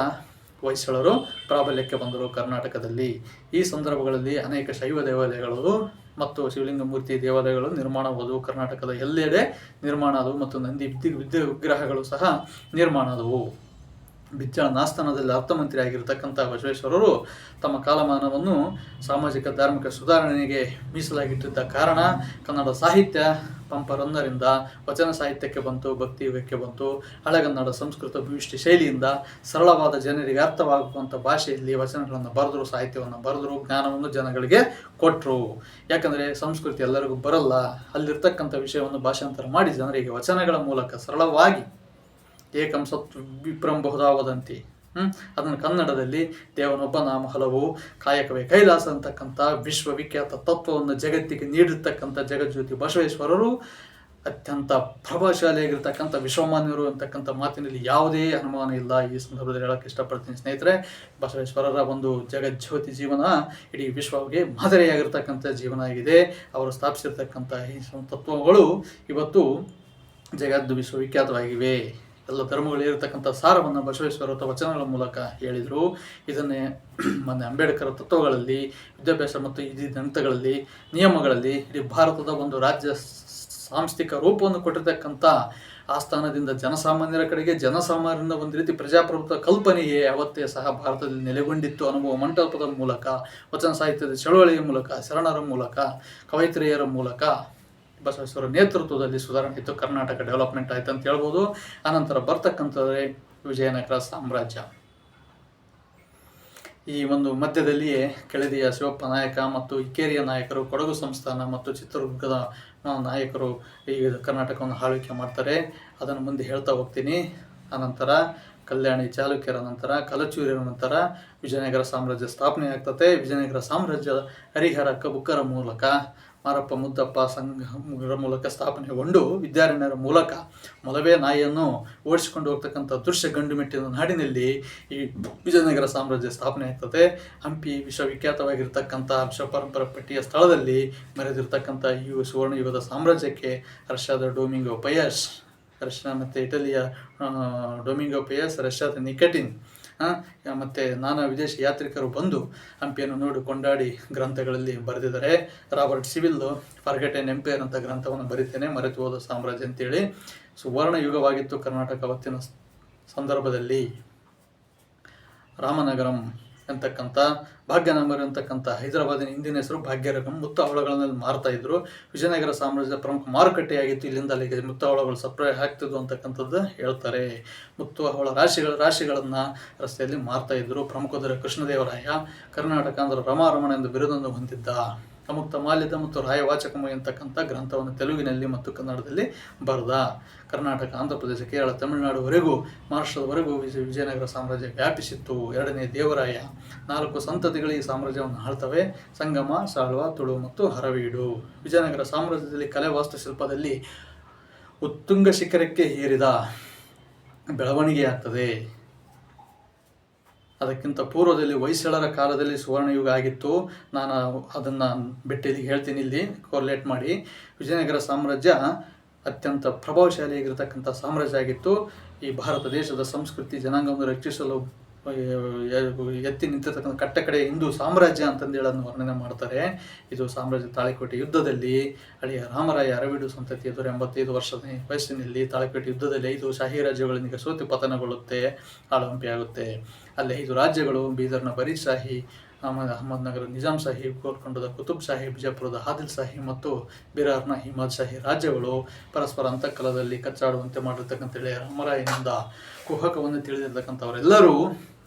ಹೊಯ್ಸಳರು ಪ್ರಾಬಲ್ಯಕ್ಕೆ ಬಂದರು ಕರ್ನಾಟಕದಲ್ಲಿ. ಈ ಸಂದರ್ಭಗಳಲ್ಲಿ ಅನೇಕ ಶೈವ ದೇವಾಲಯಗಳು ಮತ್ತು ಶಿವಲಿಂಗ ಮೂರ್ತಿ ದೇವಾಲಯಗಳು ನಿರ್ಮಾಣವಾದವು. ಕರ್ನಾಟಕದ ಎಲ್ಲೆಡೆ ನಿರ್ಮಾಣ ಆದವು ಮತ್ತು ನಂದಿ ವಿಗ್ರಹಗಳು ಸಹ ನಿರ್ಮಾಣ ಆದವು. ಬಿಜ್ಜಳನ ಆಸ್ಥಾನದಲ್ಲಿ ಅರ್ಥಮಂತ್ರಿ ಆಗಿರತಕ್ಕಂಥ ಬಸವೇಶ್ವರರು ತಮ್ಮ ಕಾಲಮಾನವನ್ನು ಸಾಮಾಜಿಕ ಧಾರ್ಮಿಕ ಸುಧಾರಣೆಗೆ ಮೀಸಲಾಗಿಟ್ಟಿದ್ದ ಕಾರಣ ಕನ್ನಡ ಸಾಹಿತ್ಯ ಪಂಪರನ್ನರಿಂದ ವಚನ ಸಾಹಿತ್ಯಕ್ಕೆ ಬಂತು, ಭಕ್ತಿ ಯುಗಕ್ಕೆ ಬಂತು. ಹಳೆಗನ್ನಡ ಸಂಸ್ಕೃತ ಭೂಯಿಷ್ಠಿ ಶೈಲಿಯಿಂದ ಸರಳವಾದ ಜನರಿಗೆ ಅರ್ಥವಾಗುವಂಥ ಭಾಷೆಯಲ್ಲಿ ವಚನಗಳನ್ನು ಬರೆದರು, ಸಾಹಿತ್ಯವನ್ನು ಬರೆದರು, ಜ್ಞಾನವನ್ನು ಜನಗಳಿಗೆ ಕೊಟ್ಟರು. ಯಾಕಂದರೆ ಸಂಸ್ಕೃತಿ ಎಲ್ಲರಿಗೂ ಬರಲ್ಲ. ಅಲ್ಲಿರ್ತಕ್ಕಂಥ ವಿಷಯವನ್ನು ಭಾಷಾಂತರ ಮಾಡಿ ಜನರಿಗೆ ವಚನಗಳ ಮೂಲಕ ಸರಳವಾಗಿ ಏಕಂ ಸತ್ ವಿಪ್ರಂ ಬಹುಧಾವದಂತಿ ಅದನ್ನು ಕನ್ನಡದಲ್ಲಿ ದೇವನೊಬ್ಬ ನಾಮ ಹಲವು, ಕಾಯಕವೇ ಕೈಲಾಸ ಅಂತಕ್ಕಂಥ ವಿಶ್ವವಿಖ್ಯಾತ ತತ್ವವನ್ನು ಜಗತ್ತಿಗೆ ನೀಡಿರ್ತಕ್ಕಂಥ ಜಗಜ್ಯೋತಿ ಬಸವೇಶ್ವರರು ಅತ್ಯಂತ ಪ್ರಭಾವಶಾಲಿಯಾಗಿರ್ತಕ್ಕಂಥ ವಿಶ್ವಮಾನ್ಯರು ಅಂತಕ್ಕಂಥ ಮಾತಿನಲ್ಲಿ ಯಾವುದೇ ಅನುಮಾನ ಇಲ್ಲ. ಈ ಸಂದರ್ಭದಲ್ಲಿ ಹೇಳೋಕ್ಕೆ ಇಷ್ಟಪಡ್ತೀನಿ ಸ್ನೇಹಿತರೆ, ಬಸವೇಶ್ವರರ ಒಂದು ಜಗಜ್ಯೋತಿ ಜೀವನ ಇಡೀ ವಿಶ್ವಕ್ಕೆ ಮಾದರಿಯಾಗಿರ್ತಕ್ಕಂಥ ಜೀವನ ಆಗಿದೆ. ಅವರು ಸ್ಥಾಪಿಸಿರ್ತಕ್ಕಂಥ ಈ ತತ್ವಗಳು ಇವತ್ತು ಜಗದ್ದು ವಿಶ್ವವಿಖ್ಯಾತವಾಗಿವೆ. ಎಲ್ಲ ಧರ್ಮಗಳಿರತಕ್ಕಂಥ ಸಾರವನ್ನು ಬಸವೇಶ್ವರ ವಚನಗಳ ಮೂಲಕ ಹೇಳಿದರು. ಇದನ್ನೇ ಮೊನ್ನೆ ಅಂಬೇಡ್ಕರ್ ತತ್ವಗಳಲ್ಲಿ, ವಿದ್ಯಾಭ್ಯಾಸ ಮತ್ತು ಗ್ರಂಥಗಳಲ್ಲಿ, ನಿಯಮಗಳಲ್ಲಿ ಇಡೀ ಭಾರತದ ಒಂದು ರಾಜ್ಯ ಸಾಂಸ್ಥಿಕ ರೂಪವನ್ನು ಕೊಟ್ಟಿರ್ತಕ್ಕಂಥ ಆಸ್ಥಾನದಿಂದ ಜನಸಾಮಾನ್ಯರ ಕಡೆಗೆ, ಜನಸಾಮಾನ್ಯರಿಂದ ಒಂದು ರೀತಿ ಪ್ರಜಾಪ್ರಭುತ್ವ ಕಲ್ಪನೆಯೇ ಅವತ್ತೇ ಸಹ ಭಾರತದಲ್ಲಿ ನೆಲೆಗೊಂಡಿತ್ತು. ಅನುಭವ ಮಂಟಪದ ಮೂಲಕ, ವಚನ ಸಾಹಿತ್ಯದ ಚಳವಳಿಯ ಮೂಲಕ, ಶರಣರ ಮೂಲಕ, ಕವಯಿತ್ರಿಯರ ಮೂಲಕ ಬಸವೇಶ್ವರ ನೇತೃತ್ವದಲ್ಲಿ ಸುಧಾರಣೆ ಇತ್ತು. ಕರ್ನಾಟಕ ಡೆವಲಪ್ಮೆಂಟ್ ಆಯ್ತು ಅಂತ ಹೇಳ್ಬೋದು. ಆನಂತರ ಬರ್ತಕ್ಕಂಥದ್ದೇ ವಿಜಯನಗರ ಸಾಮ್ರಾಜ್ಯ. ಈ ಒಂದು ಮಧ್ಯದಲ್ಲಿಯೇ ಕೆಳದಿಯ ಶಿವಪ್ಪ ನಾಯಕ ಮತ್ತು ಇಕ್ಕೇರಿಯ ನಾಯಕರು, ಕೊಡಗು ಸಂಸ್ಥಾನ ಮತ್ತು ಚಿತ್ರದುರ್ಗದ ನಾಯಕರು ಈ ಕರ್ನಾಟಕವನ್ನು ಆಳ್ವಿಕೆ ಮಾಡ್ತಾರೆ. ಅದನ್ನು ಮುಂದೆ ಹೇಳ್ತಾ ಹೋಗ್ತೀನಿ. ಆನಂತರ ಕಲ್ಯಾಣಿ ಚಾಲುಕ್ಯರ ನಂತರ, ಕಲಚೂರಿಯರ ನಂತರ ವಿಜಯನಗರ ಸಾಮ್ರಾಜ್ಯ ಸ್ಥಾಪನೆ ಆಗ್ತದೆ. ವಿಜಯನಗರ ಸಾಮ್ರಾಜ್ಯ ಹರಿಹರ ಕಬುಕ್ಕರ ಮೂಲಕ, ಮಾರಪ್ಪ ಮುದ್ದಪ್ಪ ಸಂಘರ ಮೂಲಕ ಸ್ಥಾಪನೆಗೊಂಡು ವಿದ್ಯಾರಣ್ಯರ ಮೂಲಕ ಮೊಲವೇ ನಾಯಿಯನ್ನು ಓಡಿಸಿಕೊಂಡು ಹೋಗ್ತಕ್ಕಂಥ ದೃಶ್ಯ ಗಂಡುಮೆಟ್ಟಿನ ನಾಡಿನಲ್ಲಿ ಈ ವಿಜಯನಗರ ಸಾಮ್ರಾಜ್ಯ ಸ್ಥಾಪನೆ ಆಗ್ತದೆ. ಹಂಪಿ ವಿಶ್ವವಿಖ್ಯಾತವಾಗಿರ್ತಕ್ಕಂಥ ವಿಶ್ವಪರಂಪರ ಪಟ್ಟಿಯ ಸ್ಥಳದಲ್ಲಿ ಮೆರೆದಿರ್ತಕ್ಕಂಥ ಈ ಸುವರ್ಣ ಯುಗದ ಸಾಮ್ರಾಜ್ಯಕ್ಕೆ ರಷ್ಯಾದ ಡೊಮಿಂಗೋ ಪಯಸ್, ರಷ್ಯಾ ಮತ್ತು ಇಟಲಿಯ ಡೊಮಿಂಗೋ ಪಯಸ್, ರಷ್ಯಾದ ನಿಕಟಿನ್ ಮತ್ತು ನಾನಾ ವಿದೇಶಿ ಯಾತ್ರಿಕರು ಬಂದು ಹಂಪಿಯನ್ನು ನೋಡಿ ಕೊಂಡಾಡಿ ಗ್ರಂಥಗಳಲ್ಲಿ ಬರೆದಿದ್ದಾರೆ. ರಾಬರ್ಟ್ ಸಿವಿಲ್ ಫರ್ಗೆಟೆನ್ ಎಂಪೈರ್ ಅಂತ ಗ್ರಂಥವನ್ನು ಬರೀತೇನೆ, ಮರೆತು ಹೋದ ಸಾಮ್ರಾಜ್ಯ ಅಂತೇಳಿ. ಸುವರ್ಣ ಯುಗವಾಗಿತ್ತು ಕರ್ನಾಟಕ ಅವತ್ತಿನ ಸಂದರ್ಭದಲ್ಲಿ. ರಾಮನಗರಂ ಅಂತಕ್ಕಂಥ, ಭಾಗ್ಯನಗರ ಅಂತಕ್ಕಂಥ ಹೈದರಾಬಾದಿನ ಹಿಂದಿನ ಹೆಸರು ಭಾಗ್ಯನಗರಂ. ಮುತ್ತು ಹವಳಗಳಲ್ಲಿ ಮಾರ್ತಾ ಇದ್ರು. ವಿಜಯನಗರ ಸಾಮ್ರಾಜ್ಯದ ಪ್ರಮುಖ ಮಾರುಕಟ್ಟೆಯಾಗಿತ್ತು. ಇಲ್ಲಿಂದ ಅಲ್ಲಿಗೆ ಮುತ್ತು ಹವಳಗಳು ಸಪ್ಲೈ ಆಗ್ತಿದ್ವು ಅಂತಕ್ಕಂಥದ್ದು ಹೇಳ್ತಾರೆ. ಮುತ್ತು ಹವಳ ರಾಶಿಗಳನ್ನು ರಸ್ತೆಯಲ್ಲಿ ಮಾರ್ತಾ ಇದ್ರು. ಪ್ರಮುಖ ದೊರೆ ಕೃಷ್ಣದೇವರಾಯ ಕರ್ನಾಟಕ ಅಂದ್ರೆ ರಮಾರಮಣ ಎಂದು ಬಿರುದನ್ನು ಹೊಂದಿದ್ದ. ಅಮುಕ್ತ ಮಾಲ್ಯದ ಮತ್ತು ರಾಯವಾಚಕಮ ಎಂತಕ್ಕಂಥ ಗ್ರಂಥವನ್ನು ತೆಲುಗಿನಲ್ಲಿ ಮತ್ತು ಕನ್ನಡದಲ್ಲಿ ಬರೆದ. ಕರ್ನಾಟಕ, ಆಂಧ್ರ ಪ್ರದೇಶ, ಕೇರಳ, ತಮಿಳುನಾಡುವರೆಗೂ, ಮಹಾರಾಷ್ಟ್ರದವರೆಗೂ ವಿಜಯನಗರ ಸಾಮ್ರಾಜ್ಯ ವ್ಯಾಪಿಸಿತ್ತು. ಎರಡನೇ ದೇವರಾಯ 4 ಸಂತತಿಗಳು ಈ ಸಾಮ್ರಾಜ್ಯವನ್ನು ಆಳ್ತವೆ: ಸಂಗಮ, ಸಾಳ್ವ, ತುಳು ಮತ್ತು ಹರವೀಡು. ವಿಜಯನಗರ ಸಾಮ್ರಾಜ್ಯದಲ್ಲಿ ಕಲೆ ವಾಸ್ತುಶಿಲ್ಪದಲ್ಲಿ ಉತ್ತುಂಗ ಶಿಖರಕ್ಕೆ ಏರಿದ ಬೆಳವಣಿಗೆ ಆಗ್ತದೆ. ಅದಕ್ಕಿಂತ ಪೂರ್ವದಲ್ಲಿ ಹೊಯ್ಸಳರ ಕಾಲದಲ್ಲಿ ಸುವರ್ಣಯುಗ ಆಗಿತ್ತು. ನಾನು ಅದನ್ನು ಬಿಟ್ಟು ಹೇಳ್ತೀನಿ, ಇಲ್ಲಿ ಕೋರ್ಲೇಟ್ ಮಾಡಿ. ವಿಜಯನಗರ ಸಾಮ್ರಾಜ್ಯ ಅತ್ಯಂತ ಪ್ರಭಾವಶಾಲಿಯಾಗಿರ್ತಕ್ಕಂಥ ಸಾಮ್ರಾಜ್ಯ ಆಗಿತ್ತು. ಈ ಭಾರತ ದೇಶದ ಸಂಸ್ಕೃತಿ ಜನಾಂಗವನ್ನು ರಕ್ಷಿಸಲು ಎತ್ತಿ ನಿಂತಿರ್ತಕ್ಕಂಥ ಕಟ್ಟಕಡೆ ಹಿಂದೂ ಸಾಮ್ರಾಜ್ಯ ಅಂತಂದು ಹೇಳೋದನ್ನು ವರ್ಣನೆ ಮಾಡ್ತಾರೆ. ಇದು ಸಾಮ್ರಾಜ್ಯ ತಾಳಿಕೋಟೆ ಯುದ್ಧದಲ್ಲಿ ಅಳಿಯ ರಾಮರಾಯ ಅರವೀಡು ಸಂತತಿಯ ದೊರೆ 85 ವರ್ಷದ ವಯಸ್ಸಿನಲ್ಲಿ ತಾಳಿಕೋಟೆ ಯುದ್ಧದಲ್ಲಿ 5 ಶಾಹಿ ರಾಜ್ಯಗಳೊಂದಿಗೆ ಸೋತು ಪತನಗೊಳ್ಳುತ್ತೆ, ಆಳಂಪಿ ಆಗುತ್ತೆ. ಅಲ್ಲಿ 5 ರಾಜ್ಯಗಳು: ಬೀದರ್ನ ಬರೀದ್ ಶಾಹಿ, ಅಹಮದ್ನಗರ ನಿಜಾಮ್ ಶಾಹಿ, ಗೋಲ್ಕೊಂಡದ ಕುತುಬ್ ಶಾಹಿ, ಬಿಜಾಪುರದ ಆದಿಲ್ ಶಾಹಿ ಮತ್ತು ಬಿರಾರ್ನ ಹಿಮಾದ್ ಶಾಹಿ ರಾಜ್ಯಗಳು ಪರಸ್ಪರ ಅಂತಃಕಲದಲ್ಲಿ ಕಚ್ಚಾಡುವಂತೆ ಮಾಡಿರ್ತಕ್ಕಂಥ ರಾಮರಾಯನಿಂದ ಕುಹಕವನ್ನು ತಿಳಿದಿರ್ತಕ್ಕಂಥವರೆಲ್ಲರೂ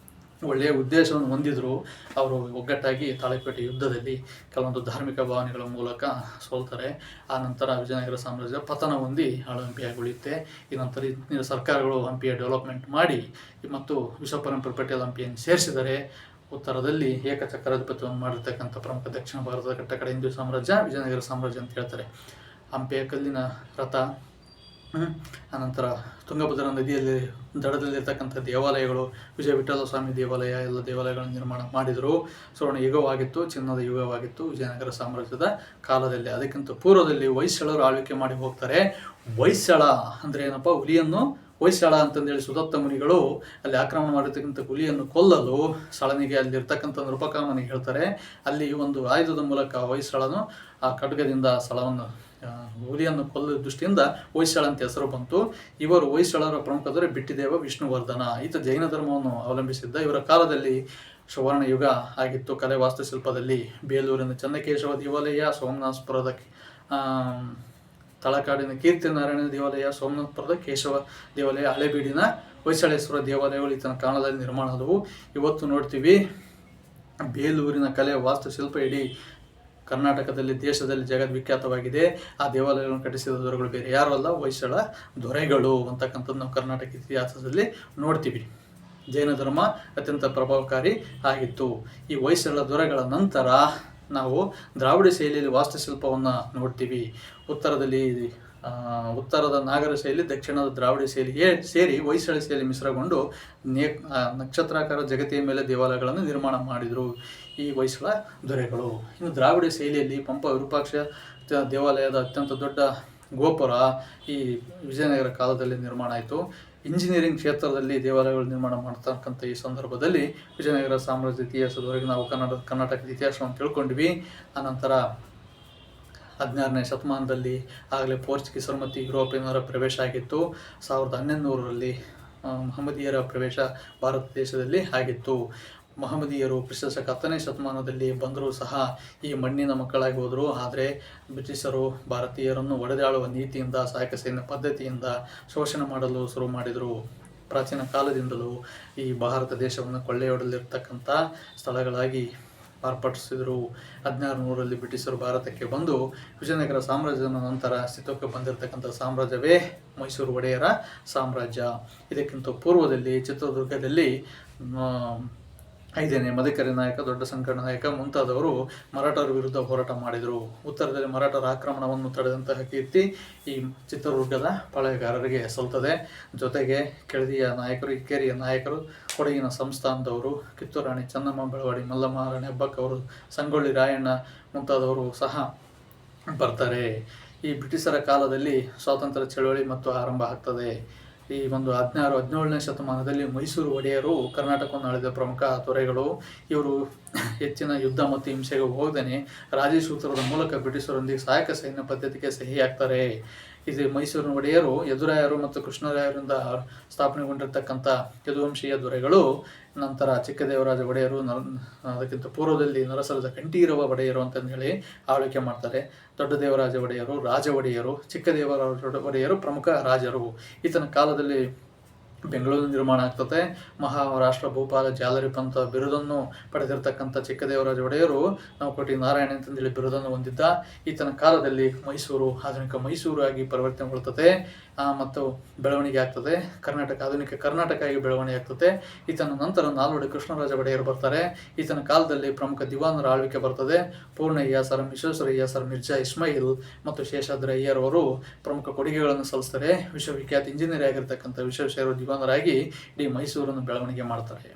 ಒಳ್ಳೆಯ ಉದ್ದೇಶವನ್ನು ಹೊಂದಿದ್ರು. ಅವರು ಒಗ್ಗಟ್ಟಾಗಿ ತಾಳಿಕೋಟೆ ಯುದ್ಧದಲ್ಲಿ ಕೆಲವೊಂದು ಧಾರ್ಮಿಕ ಭಾವನೆಗಳ ಮೂಲಕ ಸೋಲ್ತಾರೆ. ಆ ನಂತರ ವಿಜಯನಗರ ಸಾಮ್ರಾಜ್ಯ ಪತನ ಹೊಂದಿ ಹಂಪಿಯಾಗಿ ಉಳಿಯುತ್ತೆ. ಈ ನಂತರ ಇಂದಿನ ಸರ್ಕಾರಗಳು ಹಂಪಿಯ ಡೆವಲಪ್ಮೆಂಟ್ ಮಾಡಿ ಮತ್ತು ವಿಶ್ವಪರಂಪರೆ ಪಟ್ಟಿಯಲ್ಲಿ ಹಂಪಿಯನ್ನು ಸೇರಿಸಿದರೆ. ಉತ್ತರದಲ್ಲಿ ಏಕಚಕ್ರಾಧಿಪತ್ಯವನ್ನು ಮಾಡಿರ್ತಕ್ಕಂಥ ಪ್ರಮುಖ ದಕ್ಷಿಣ ಭಾರತದ ಕಟ್ಟಕಡೆ ಹಿಂದೂ ಸಾಮ್ರಾಜ್ಯ ವಿಜಯನಗರ ಸಾಮ್ರಾಜ್ಯ ಅಂತ ಹೇಳ್ತಾರೆ. ಹಂಪಿಯ ಕಲ್ಲಿನ ರಥ, ಅನಂತರ ತುಂಗಭದ್ರಾ ನದಿಯಲ್ಲಿ ದಡದಲ್ಲಿರ್ತಕ್ಕಂಥ ದೇವಾಲಯಗಳು, ವಿಜಯ ವಿಠ್ಠಲ ಸ್ವಾಮಿ ದೇವಾಲಯ, ಎಲ್ಲ ದೇವಾಲಯಗಳನ್ನು ನಿರ್ಮಾಣ ಮಾಡಿದರು. ಸ್ವರ್ಣ ಯುಗವಾಗಿತ್ತು, ಚಿನ್ನದ ಯುಗವಾಗಿತ್ತು ವಿಜಯನಗರ ಸಾಮ್ರಾಜ್ಯದ ಕಾಲದಲ್ಲಿ. ಅದಕ್ಕಿಂತ ಪೂರ್ವದಲ್ಲಿ ಹೊಯ್ಸಳರು ಆಳ್ವಿಕೆ ಮಾಡಿ ಹೋಗ್ತಾರೆ. ಹೊಯ್ಸಳ ಅಂದರೆ ಏನಪ್ಪ, ಹುಲಿಯನ್ನು ಹೊಯ್ಸಳ ಅಂತಂದೇಳಿ ಸುದತ್ತ ಮುನಿಗಳು ಅಲ್ಲಿ ಆಕ್ರಮಣ ಮಾಡಿರ್ತಕ್ಕಂಥ ಹುಲಿಯನ್ನು ಕೊಲ್ಲಲು ಸಳನಿಗೆ ಅಲ್ಲಿರ್ತಕ್ಕಂಥ ನೃಪಕಾಮನಿಗೆ ಹೇಳ್ತಾರೆ. ಅಲ್ಲಿ ಒಂದು ಆಯುಧದ ಮೂಲಕ ಹೊಯ್ಸಳನು ಆ ಖಡ್ಗದಿಂದ ಸ್ಥಳವನ್ನು ಹುಲಿಯನ್ನು ಕೊಲ್ಲುವ ದೃಷ್ಟಿಯಿಂದ ಹೊಯ್ಸಳ ಅಂತ ಹೆಸರು ಬಂತು. ಇವರು ಹೊಯ್ಸಳರ ಪ್ರಮುಖ ಅಂದರೆ ಬಿಟ್ಟಿದೇವ ವಿಷ್ಣುವರ್ಧನ. ಈತ ಜೈನ ಧರ್ಮವನ್ನು ಅವಲಂಬಿಸಿದ್ದ. ಇವರ ಕಾಲದಲ್ಲಿ ಸುವರ್ಣ ಯುಗ ಆಗಿತ್ತು. ಕಲೆ ವಾಸ್ತುಶಿಲ್ಪದಲ್ಲಿ ಬೇಲೂರಿನ ಚನ್ನಕೇಶವ ದೇವಾಲಯ, ಸೋಮನಾಥಪುರದ ತಳಕಾಡಿನ ಕೀರ್ತಿನಾರಾಯಣ ದೇವಾಲಯ, ಸೋಮನಾಥಪುರದ ಕೇಶವ ದೇವಾಲಯ, ಹಳೆಬೀಡಿನ ಹೊಯ್ಸಳೇಶ್ವರ ದೇವಾಲಯಗಳು ಈತನ ಕಾಲದಲ್ಲಿ ನಿರ್ಮಾಣ ಆದವು. ಇವತ್ತು ನೋಡ್ತೀವಿ ಬೇಲೂರಿನ ಕಲೆ ವಾಸ್ತುಶಿಲ್ಪ ಇಡೀ ಕರ್ನಾಟಕದಲ್ಲಿ, ದೇಶದಲ್ಲಿ ಜಗದ್ವಿಖ್ಯಾತವಾಗಿದೆ. ಆ ದೇವಾಲಯಗಳನ್ನು ಕಟ್ಟಿಸಿದ ದೊರೆಗಳು ಬೇರೆ ಯಾರು ಅಲ್ಲ, ಹೊಯ್ಸಳ ದೊರೆಗಳು ಅಂತಕ್ಕಂಥದ್ದು ನಾವು ಕರ್ನಾಟಕ ಇತಿಹಾಸದಲ್ಲಿ ನೋಡ್ತೀವಿ. ಜೈನ ಧರ್ಮ ಅತ್ಯಂತ ಪ್ರಭಾವಕಾರಿ ಆಗಿತ್ತು. ಈ ಹೊಯ್ಸಳ ದೊರೆಗಳ ನಂತರ ನಾವು ದ್ರಾವಿಡ ಶೈಲಿಯಲ್ಲಿ ವಾಸ್ತುಶಿಲ್ಪವನ್ನು ನೋಡ್ತೀವಿ. ಉತ್ತರದ ನಾಗರ ಶೈಲಿ, ದಕ್ಷಿಣದ ದ್ರಾವಿಡ ಶೈಲಿಗೆ ಸೇರಿ ಹೊಯ್ಸಳ ಶೈಲಿ ಮಿಶ್ರಗೊಂಡು ನಕ್ಷತ್ರಾಕಾರ ಜಗತಿಯ ಮೇಲೆ ದೇವಾಲಯಗಳನ್ನು ನಿರ್ಮಾಣ ಮಾಡಿದರು ಈ ಹೊಯ್ಸಳ ದೊರೆಗಳು. ಇನ್ನು ದ್ರಾವಿಡ ಶೈಲಿಯಲ್ಲಿ ಪಂಪ ವಿರೂಪಾಕ್ಷ ದೇವಾಲಯದ ಅತ್ಯಂತ ದೊಡ್ಡ ಗೋಪುರ ಈ ವಿಜಯನಗರ ಕಾಲದಲ್ಲಿ ನಿರ್ಮಾಣ ಆಯಿತು. ಇಂಜಿನಿಯರಿಂಗ್ ಕ್ಷೇತ್ರದಲ್ಲಿ ದೇವಾಲಯಗಳು ನಿರ್ಮಾಣ ಮಾಡ್ತಕ್ಕಂಥ ಈ ಸಂದರ್ಭದಲ್ಲಿ ವಿಜಯನಗರ ಸಾಮ್ರಾಜ್ಯ ಇತಿಹಾಸದವರೆಗೆ ನಾವು ಕರ್ನಾಟಕದ ಇತಿಹಾಸವನ್ನು ತಿಳ್ಕೊಂಡ್ವಿ. ಆನಂತರ 16ನೇ ಶತಮಾನದಲ್ಲಿ ಆಗಲೇ ಪೋರ್ಚುಗೀಸರು ಮತ್ತು ಯುರೋಪಿಯನ್ನರ ಪ್ರವೇಶ ಆಗಿತ್ತು. 1100ರಲ್ಲಿ ಮಹಮ್ಮದೀಯರ ಪ್ರವೇಶ ಭಾರತ ದೇಶದಲ್ಲಿ ಆಗಿತ್ತು. ಮಹಮ್ಮದೀಯರು ಕ್ರಿಸ್ತಶಕ 10ನೇ ಶತಮಾನದಲ್ಲಿ ಬಂದರೂ ಸಹ ಈ ಮಣ್ಣಿನ ಮಕ್ಕಳಾಗಿ ಹೋದರು. ಆದರೆ ಬ್ರಿಟಿಷರು ಭಾರತೀಯರನ್ನು ಒಡೆದಾಳುವ ನೀತಿಯಿಂದ, ಸಹಾಯಕ ಸೈನ್ಯ ಪದ್ಧತಿಯಿಂದ ಶೋಷಣೆ ಮಾಡಲು ಶುರು ಮಾಡಿದರು. ಪ್ರಾಚೀನ ಕಾಲದಿಂದಲೂ ಈ ಭಾರತ ದೇಶವನ್ನು ಕೊಳ್ಳೆಯೊಡಲಿರ್ತಕ್ಕಂಥ ಸ್ಥಳಗಳಾಗಿ ಮಾರ್ಪಡಿಸಿದರು. 1600ರಲ್ಲಿ ಬ್ರಿಟಿಷರು ಭಾರತಕ್ಕೆ ಬಂದು ವಿಜಯನಗರ ಸಾಮ್ರಾಜ್ಯದ ನಂತರ ಅಸ್ತಿತ್ವಕ್ಕೆ ಬಂದಿರತಕ್ಕಂಥ ಸಾಮ್ರಾಜ್ಯವೇ ಮೈಸೂರು ಒಡೆಯರ ಸಾಮ್ರಾಜ್ಯ. ಇದಕ್ಕಿಂತ ಪೂರ್ವದಲ್ಲಿ ಚಿತ್ರದುರ್ಗದಲ್ಲಿ 5ನೇ ಮದಕರಿ ನಾಯಕ, ದೊಡ್ಡ ಸಂಕಟ ನಾಯಕ ಮುಂತಾದವರು ಮರಾಠರ ವಿರುದ್ಧ ಹೋರಾಟ ಮಾಡಿದರು. ಉತ್ತರದಲ್ಲಿ ಮರಾಠರ ಆಕ್ರಮಣವನ್ನು ತಡೆದಂತಹ ಕೀರ್ತಿ ಈ ಚಿತ್ರದುರ್ಗದ ಪಾಳೆಯಗಾರರಿಗೆ ಸಲ್ತದೆ. ಜೊತೆಗೆ ಕೆಳದಿಯ ನಾಯಕರು, ಇಕ್ಕೇರಿಯ ನಾಯಕರು, ಕೊಡಗಿನ ಸಂಸ್ಥಾನದವರು, ಕಿತ್ತೂರು ರಾಣಿ ಚೆನ್ನಮ್ಮ, ಬೆಳವಾಡಿ ಮಲ್ಲಮ್ಮ, ರಾಣಿ ಅವರು, ಸಂಗೊಳ್ಳಿ ರಾಯಣ್ಣ ಮುಂತಾದವರು ಸಹ ಬರ್ತಾರೆ. ಈ ಬ್ರಿಟಿಷರ ಕಾಲದಲ್ಲಿ ಸ್ವಾತಂತ್ರ್ಯ ಚಳವಳಿ ಮತ್ತು ಆರಂಭ ಆಗ್ತದೆ. ಈ ಒಂದು 17ನೇ ಶತಮಾನದಲ್ಲಿ ಮೈಸೂರು ಒಡೆಯರು ಕರ್ನಾಟಕವನ್ನು ಆಳಿದ ಪ್ರಮುಖ ದೊರೆಗಳು. ಇವರು ಹೆಚ್ಚಿನ ಯುದ್ಧ ಮತ್ತು ಹಿಂಸೆಗೆ ಹೋಗದೇನೆ ರಾಜಿ ಸೂತ್ರದ ಮೂಲಕ ಬ್ರಿಟಿಷರೊಂದಿಗೆ ಸಹಾಯಕ ಸೈನ್ಯ ಪದ್ಧತಿಗೆ ಸಹಿ ಹಾಕ್ತಾರೆ. ಇದು ಮೈಸೂರಿನ ಒಡೆಯರು ಯದುರಾಯರು ಮತ್ತು ಕೃಷ್ಣರಾಯರಿಂದ ಸ್ಥಾಪನೆಗೊಂಡಿರ್ತಕ್ಕಂಥ ಯದುವಂಶೀಯ ದೊರೆಗಳು. ನಂತರ ಚಿಕ್ಕದೇವರಾಜ ಒಡೆಯರು, ಅದಕ್ಕಿಂತ ಪೂರ್ವದಲ್ಲಿ ನರಸರದ ಕಂಠೀರವ ಒಡೆಯರು ಅಂತಂದು ಹೇಳಿ ಆಳ್ವಿಕೆ ಮಾಡ್ತಾರೆ. ದೊಡ್ಡ ದೇವರಾಜ ಒಡೆಯರು ರಾಜ ಒಡೆಯರು, ಚಿಕ್ಕದೇವರಾಜ ಒಡೆಯರು ಪ್ರಮುಖ ರಾಜರು. ಈತನ ಕಾಲದಲ್ಲಿ ಬೆಂಗಳೂರು ನಿರ್ಮಾಣ ಆಗ್ತದೆ. ಮಹಾರಾಷ್ಟ್ರ ಭೂಪಾಲ ಜಾಲರಿ ಪಂಥ ಬಿರುದನ್ನು ಪಡೆದಿರತಕ್ಕಂಥ ಚಿಕ್ಕದೇವರಾಜ ಒಡೆಯರು ನವಕೋಟಿ ನಾರಾಯಣ ಅಂತಂದೇಳಿ ಬಿರುದನ್ನು ಹೊಂದಿದ್ದ. ಈತನ ಕಾಲದಲ್ಲಿ ಮೈಸೂರು ಆಧುನಿಕ ಮೈಸೂರು ಆಗಿ ಪರಿವರ್ತನೆಗೊಳ್ಳುತ್ತದೆ ಮತ್ತು ಬೆಳವಣಿಗೆ ಆಗ್ತದೆ. ಆಧುನಿಕ ಕರ್ನಾಟಕ ಆಗಿ ಬೆಳವಣಿಗೆ ಆಗ್ತದೆ. ಈತನ ನಂತರ ನಾಲ್ವಡಿ ಕೃಷ್ಣರಾಜ ಒಡೆಯರು ಬರ್ತಾರೆ. ಈತನ ಕಾಲದಲ್ಲಿ ಪ್ರಮುಖ ದಿವಾನರ ಆಳ್ವಿಕೆ ಬರ್ತದೆ. ಪೂರ್ಣಯ್ಯ ಸರ್, ವಿಶ್ವೇಶ್ವರಯ್ಯ ಸರ್, ಮಿರ್ಜಾ ಇಸ್ಮಾಯಿಲ್ ಮತ್ತು ಶೇಷಾದ್ರಿ ಅಯ್ಯರ್ ಅವರು ಪ್ರಮುಖ ಕೊಡುಗೆಗಳನ್ನು ಸಲ್ಲಿಸ್ತಾರೆ. ವಿಶ್ವವಿಖ್ಯಾತ ಇಂಜಿನಿಯರ್ ಆಗಿರ್ತಕ್ಕಂಥ ವಿಶ್ವೇಶ್ವರ ದಿವಾನರಾಗಿ ಇಡೀ ಮೈಸೂರನ್ನು ಬೆಳವಣಿಗೆ ಮಾಡ್ತಾರೆ.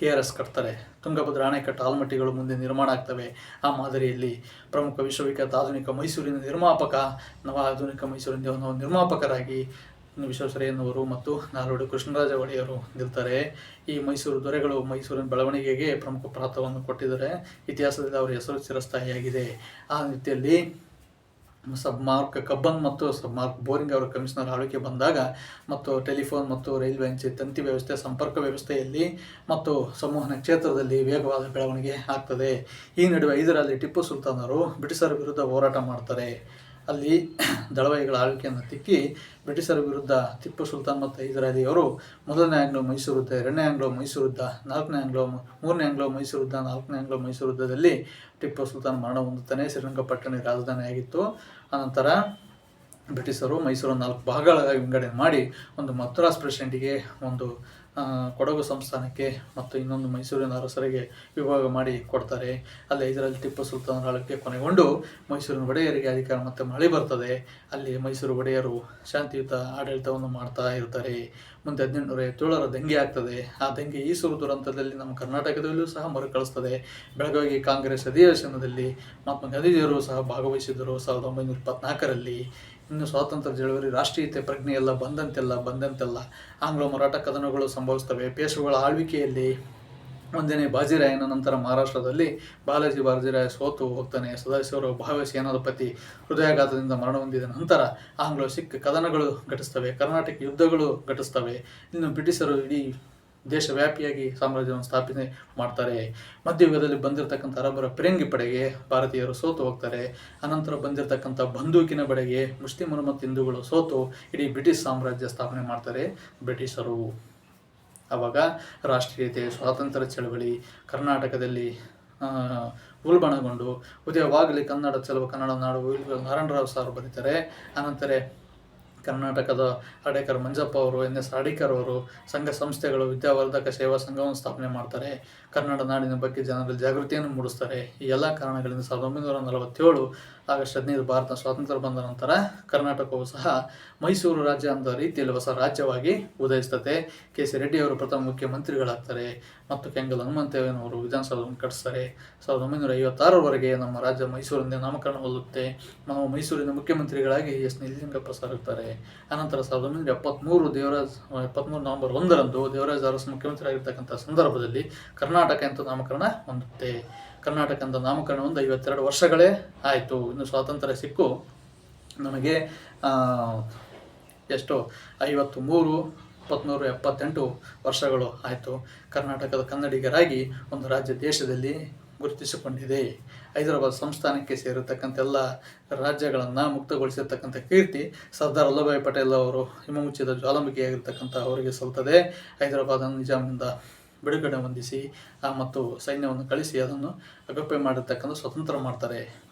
KRS ಕಟ್ತಾರೆ. ತುಂಗಭದ್ರಾ ಅಣೆಕಟ್ಟು, ಆಲ್ಮಟ್ಟಿಗಳು ಮುಂದೆ ನಿರ್ಮಾಣ ಆಗ್ತವೆ. ಆ ಮಾದರಿಯಲ್ಲಿ ಪ್ರಮುಖ ವಿಶ್ವವಿಖ್ಯಾತ ಆಧುನಿಕ ಮೈಸೂರಿನ ನಿರ್ಮಾಪಕ, ಆಧುನಿಕ ಮೈಸೂರಿನ ನಿರ್ಮಾಪಕರಾಗಿ ವಿಶ್ವೇಶ್ವರಯ್ಯನವರು ಮತ್ತು ನಾಲ್ವಡಿ ಕೃಷ್ಣರಾಜ ಒಡೆಯರು ನಿಲ್ತಾರೆ. ಈ ಮೈಸೂರು ದೊರೆಗಳು ಮೈಸೂರಿನ ಬೆಳವಣಿಗೆಗೆ ಪ್ರಮುಖ ಪಾತ್ರವನ್ನು ಕೊಟ್ಟಿದ್ದಾರೆ. ಇತಿಹಾಸದಲ್ಲಿ ಅವರ ಹೆಸರು ಚಿರಸ್ಥಾಯಿಯಾಗಿದೆ. ಆ ರೀತಿಯಲ್ಲಿ ಸಬ್ಮಾರ್ಕ್ ಕಬ್ಬನ್ ಮತ್ತು ಸಬ್ಮಾರ್ಕ್ ಬೋರಿಂಗ್ ಅವರ ಕಮಿಷನರ್ ಆಳ್ವಿಕೆ ಬಂದಾಗ ಮತ್ತು ಟೆಲಿಫೋನ್ ಮತ್ತು ರೈಲ್ವೆ ಅಂಚೆ ತಂತಿ ವ್ಯವಸ್ಥೆ, ಸಂಪರ್ಕ ವ್ಯವಸ್ಥೆಯಲ್ಲಿ ಮತ್ತು ಸಂವಹನ ಕ್ಷೇತ್ರದಲ್ಲಿ ವೇಗವಾದ ಬೆಳವಣಿಗೆ ಆಗ್ತದೆ. ಈ ನಡುವೆ ಹೈದರಾಲಿ ಟಿಪ್ಪು ಸುಲ್ತಾನರು ಬ್ರಿಟಿಷರ ವಿರುದ್ಧ ಹೋರಾಟ ಮಾಡ್ತಾರೆ. ಅಲ್ಲಿ ದಳವಾಯಿಗಳ ಆಳ್ವಿಕೆಯನ್ನು ತಿಕ್ಕಿ ಬ್ರಿಟಿಷರ ವಿರುದ್ಧ ಟಿಪ್ಪು ಸುಲ್ತಾನ್ ಮತ್ತು ಹೈದರಾಲಿಯವರು 1ನೇ ಆಂಗ್ಲೋ ಮೈಸೂರು ಯುದ್ಧ, 2ನೇ ಆಂಗ್ಲೋ ಮೈಸೂರು ಯುದ್ಧ, 3ನೇ ಆಂಗ್ಲೋ ಮೈಸೂರು ಯುದ್ಧ, 4ನೇ ಆಂಗ್ಲೋ ಮೈಸೂರು ಯುದ್ಧದಲ್ಲಿ ಟಿಪ್ಪು ಸುಲ್ತಾನ್ ಮರಣ ಹೊಂದುತ್ತಾನೆ. ಶ್ರೀರಂಗಪಟ್ಟಣ ರಾಜಧಾನಿ ಆಗಿತ್ತು. ಅನಂತರ ಬ್ರಿಟಿಷರು ಮೈಸೂರನ್ನು 4 ಭಾಗಗಳಾಗಿ ವಿಂಗಡಣೆ ಮಾಡಿ ಒಂದು ಮದ್ರಾಸ್ ಪ್ರೆಸಿಡೆಂಟಿಗೆ ಒಂದು ಕೊಡಗು ಸಂಸ್ಥಾನಕ್ಕೆ ಮತ್ತು ಇನ್ನೊಂದು ಮೈಸೂರಿನ ಅರಸರಿಗೆ ವಿಭಾಗ ಮಾಡಿ ಕೊಡ್ತಾರೆ. ಅಲ್ಲಿ ಇದರಲ್ಲಿ ಟಿಪ್ಪು ಸುಲ್ತಾನ್ ಆಳ್ವಿಕೆ ಕೊನೆಗೊಂಡು ಮೈಸೂರಿನ ಒಡೆಯರಿಗೆ ಅಧಿಕಾರ ಮತ್ತೆ ಮಳೆ ಬರ್ತದೆ. ಅಲ್ಲಿ ಮೈಸೂರು ಒಡೆಯರು ಶಾಂತಿಯುತ ಆಡಳಿತವನ್ನು ಮಾಡ್ತಾ ಇರ್ತಾರೆ. ಮುಂದೆ 1857ರ ದಂಗೆ ಆಗ್ತದೆ. ಆ ದಂಗೆ ಈಸೂರು ದುರಂತದಲ್ಲಿ ನಮ್ಮ ಕರ್ನಾಟಕದಲ್ಲೂ ಸಹ ಮರುಕಳಿಸ್ತದೆ. ಬೆಳಗಾವಿ ಕಾಂಗ್ರೆಸ್ ಅಧಿವೇಶನದಲ್ಲಿ ಮಹಾತ್ಮ ಗಾಂಧೀಜಿಯವರು ಸಹ ಭಾಗವಹಿಸಿದರು 1924ರಲ್ಲಿ. ಇನ್ನು ಸ್ವಾತಂತ್ರ್ಯ ಚಳವಳಿ ರಾಷ್ಟ್ರೀಯತೆ ಪ್ರಜ್ಞೆ ಎಲ್ಲ ಬಂದಂತೆಲ್ಲ ಆಂಗ್ಲ ಮರಾಠ ಕದನಗಳು ಸಂಭವಿಸ್ತವೆ. ಪೇಶ್ವೆಗಳ ಆಳ್ವಿಕೆಯಲ್ಲಿ 1ನೇ ಬಾಜಿರಾಯನ ನಂತರ ಮಹಾರಾಷ್ಟ್ರದಲ್ಲಿ ಬಾಲಾಜಿ ಬಾಜಿರಾಯ ಸೋತು ಹೋಗ್ತಾನೆ. ಸದಾಶಿವರಾವ್ ಭಾವೆ ಸೇನಾಧಿಪತಿ ಹೃದಯಾಘಾತದಿಂದ ಮರಣ ಹೊಂದಿದ ನಂತರ ಆಂಗ್ಲ ಸಿಖ್ ಕದನಗಳು ಘಟಿಸ್ತವೆ, ಕರ್ನಾಟಕ ಯುದ್ಧಗಳು ಘಟಿಸ್ತವೆ. ಇನ್ನು ಬ್ರಿಟಿಷರು ಇಡೀ ದೇಶವ್ಯಾಪಿಯಾಗಿ ಸಾಮ್ರಾಜ್ಯವನ್ನು ಸ್ಥಾಪನೆ ಮಾಡ್ತಾರೆ. ಮಧ್ಯಯುಗದಲ್ಲಿ ಬಂದಿರತಕ್ಕಂಥ ಅರಬ್ಬರ ಫಿರಂಗಿ ಪಡೆಗೆ ಭಾರತೀಯರು ಸೋತು ಹೋಗ್ತಾರೆ. ಅನಂತರ ಬಂದಿರತಕ್ಕಂಥ ಬಂದೂಕಿನ ಪಡೆಗೆ ಮುಸ್ಲಿಮರು ಮತ್ತು ಹಿಂದೂಗಳು ಸೋತು ಇಡೀ ಬ್ರಿಟಿಷ್ ಸಾಮ್ರಾಜ್ಯ ಸ್ಥಾಪನೆ ಮಾಡ್ತಾರೆ ಬ್ರಿಟಿಷರು. ಆವಾಗ ರಾಷ್ಟ್ರೀಯತೆ, ಸ್ವಾತಂತ್ರ್ಯ ಚಳವಳಿ ಕರ್ನಾಟಕದಲ್ಲಿ ಉಲ್ಬಣಗೊಂಡು ಉದಯವಾಗಲಿ ಕನ್ನಡ ಚೆಲುವ ಕನ್ನಡ ನಾಡು ನಾರಾಯಣರಾವ್ ಸಾರು ಬರೀತಾರೆ. ಅನಂತರ ಕರ್ನಾಟಕದ ಅಡೇಕರ್ ಮಂಜಪ್ಪ ಅವರು, NS ಅಡಿಕರ್ ಅವರು ಸಂಘ ಸಂಸ್ಥೆಗಳು, ವಿದ್ಯಾವರ್ಧಕ ಸೇವಾ ಸಂಘವನ್ನು ಸ್ಥಾಪನೆ ಮಾಡ್ತಾರೆ. ಕನ್ನಡ ನಾಡಿನ ಬಗ್ಗೆ ಜನರಲ್ಲಿ ಜಾಗೃತಿಯನ್ನು ಮೂಡಿಸ್ತಾರೆ. ಈ ಎಲ್ಲ ಕಾರಣಗಳಿಂದ 1947 ಆಗಸ್ಟ್ 15 ಭಾರತ ಸ್ವಾತಂತ್ರ್ಯ ಬಂದ ನಂತರ ಕರ್ನಾಟಕವು ಸಹ ಮೈಸೂರು ರಾಜ್ಯ ಅಂತ ರೀತಿಯಲ್ಲಿ ಹೊಸ ರಾಜ್ಯವಾಗಿ ಉದಯಿಸ್ತದೆ. KC ರೆಡ್ಡಿ ಅವರು ಪ್ರಥಮ ಮುಖ್ಯಮಂತ್ರಿಗಳಾಗ್ತಾರೆ ಮತ್ತು ಕೆಂಗಲ್ ಹನುಮಂತಯ್ಯನವರು ವಿಧಾನಸಭೆಯನ್ನು ಕಟ್ಟಿಸ್ತಾರೆ. 1956ರವರೆಗೆ ನಮ್ಮ ರಾಜ್ಯ ಮೈಸೂರಿನಿಂದ ನಾಮಕರಣಗೊಳ್ಳುತ್ತೆ. ನಾವು ಮೈಸೂರಿನ ಮುಖ್ಯಮಂತ್ರಿಗಳಾಗಿ S. ನಿಜಲಿಂಗಪ್ಪ ಸಾರುತ್ತಾರೆ. ಅನಂತರ 1973 ನವೆಂಬರ್ 1ರಂದು ದೇವರಾಜ ಅರಸು ಮುಖ್ಯಮಂತ್ರಿ ಆಗಿರ್ತಕ್ಕಂಥ ಸಂದರ್ಭದಲ್ಲಿ ಕರ್ನಾಟಕ ಅಂತ ನಾಮಕರಣ ಹೊಂದುತ್ತೆ. ಕರ್ನಾಟಕ ಅಂತ ನಾಮಕರಣ ಒಂದು 52 ವರ್ಷಗಳೇ ಆಯಿತು. ಇನ್ನು ಸ್ವಾತಂತ್ರ್ಯ ಸಿಕ್ಕು ನಮಗೆ ಎಷ್ಟು 53, 78 ವರ್ಷಗಳು ಆಯಿತು. ಕರ್ನಾಟಕದ ಕನ್ನಡಿಗರಾಗಿ ಒಂದು ರಾಜ್ಯ ದೇಶದಲ್ಲಿ ಗುರುತಿಸಿಕೊಂಡಿದೆ. ಹೈದರಾಬಾದ್ ಸಂಸ್ಥಾನಕ್ಕೆ ಸೇರಿರ್ತಕ್ಕಂಥ ಎಲ್ಲ ರಾಜ್ಯಗಳನ್ನು ಮುಕ್ತಗೊಳಿಸಿರ್ತಕ್ಕಂಥ ಕೀರ್ತಿ ಸರ್ದಾರ್ ವಲ್ಲಭಾಯ್ ಪಟೇಲ್ ಅವರು ಹಿಮಮುಚ್ಚಿದ ಜ್ವಾಲಾಮುಖಿಯಾಗಿರ್ತಕ್ಕಂಥ ಅವರಿಗೆ ಸಲ್ತದೆ. ಹೈದರಾಬಾದನ್ನು ನಿಜಾಮಿಂದ ಬಿಡುಗಡೆ ಹೊಂದಿಸಿ ಮತ್ತು ಸೈನ್ಯವನ್ನು ಕಳಿಸಿ ಅದನ್ನು ಅಗಪ್ಪೆ ಮಾಡಿರ್ತಕ್ಕಂಥ ಸ್ವತಂತ್ರ ಮಾಡ್ತಾರೆ.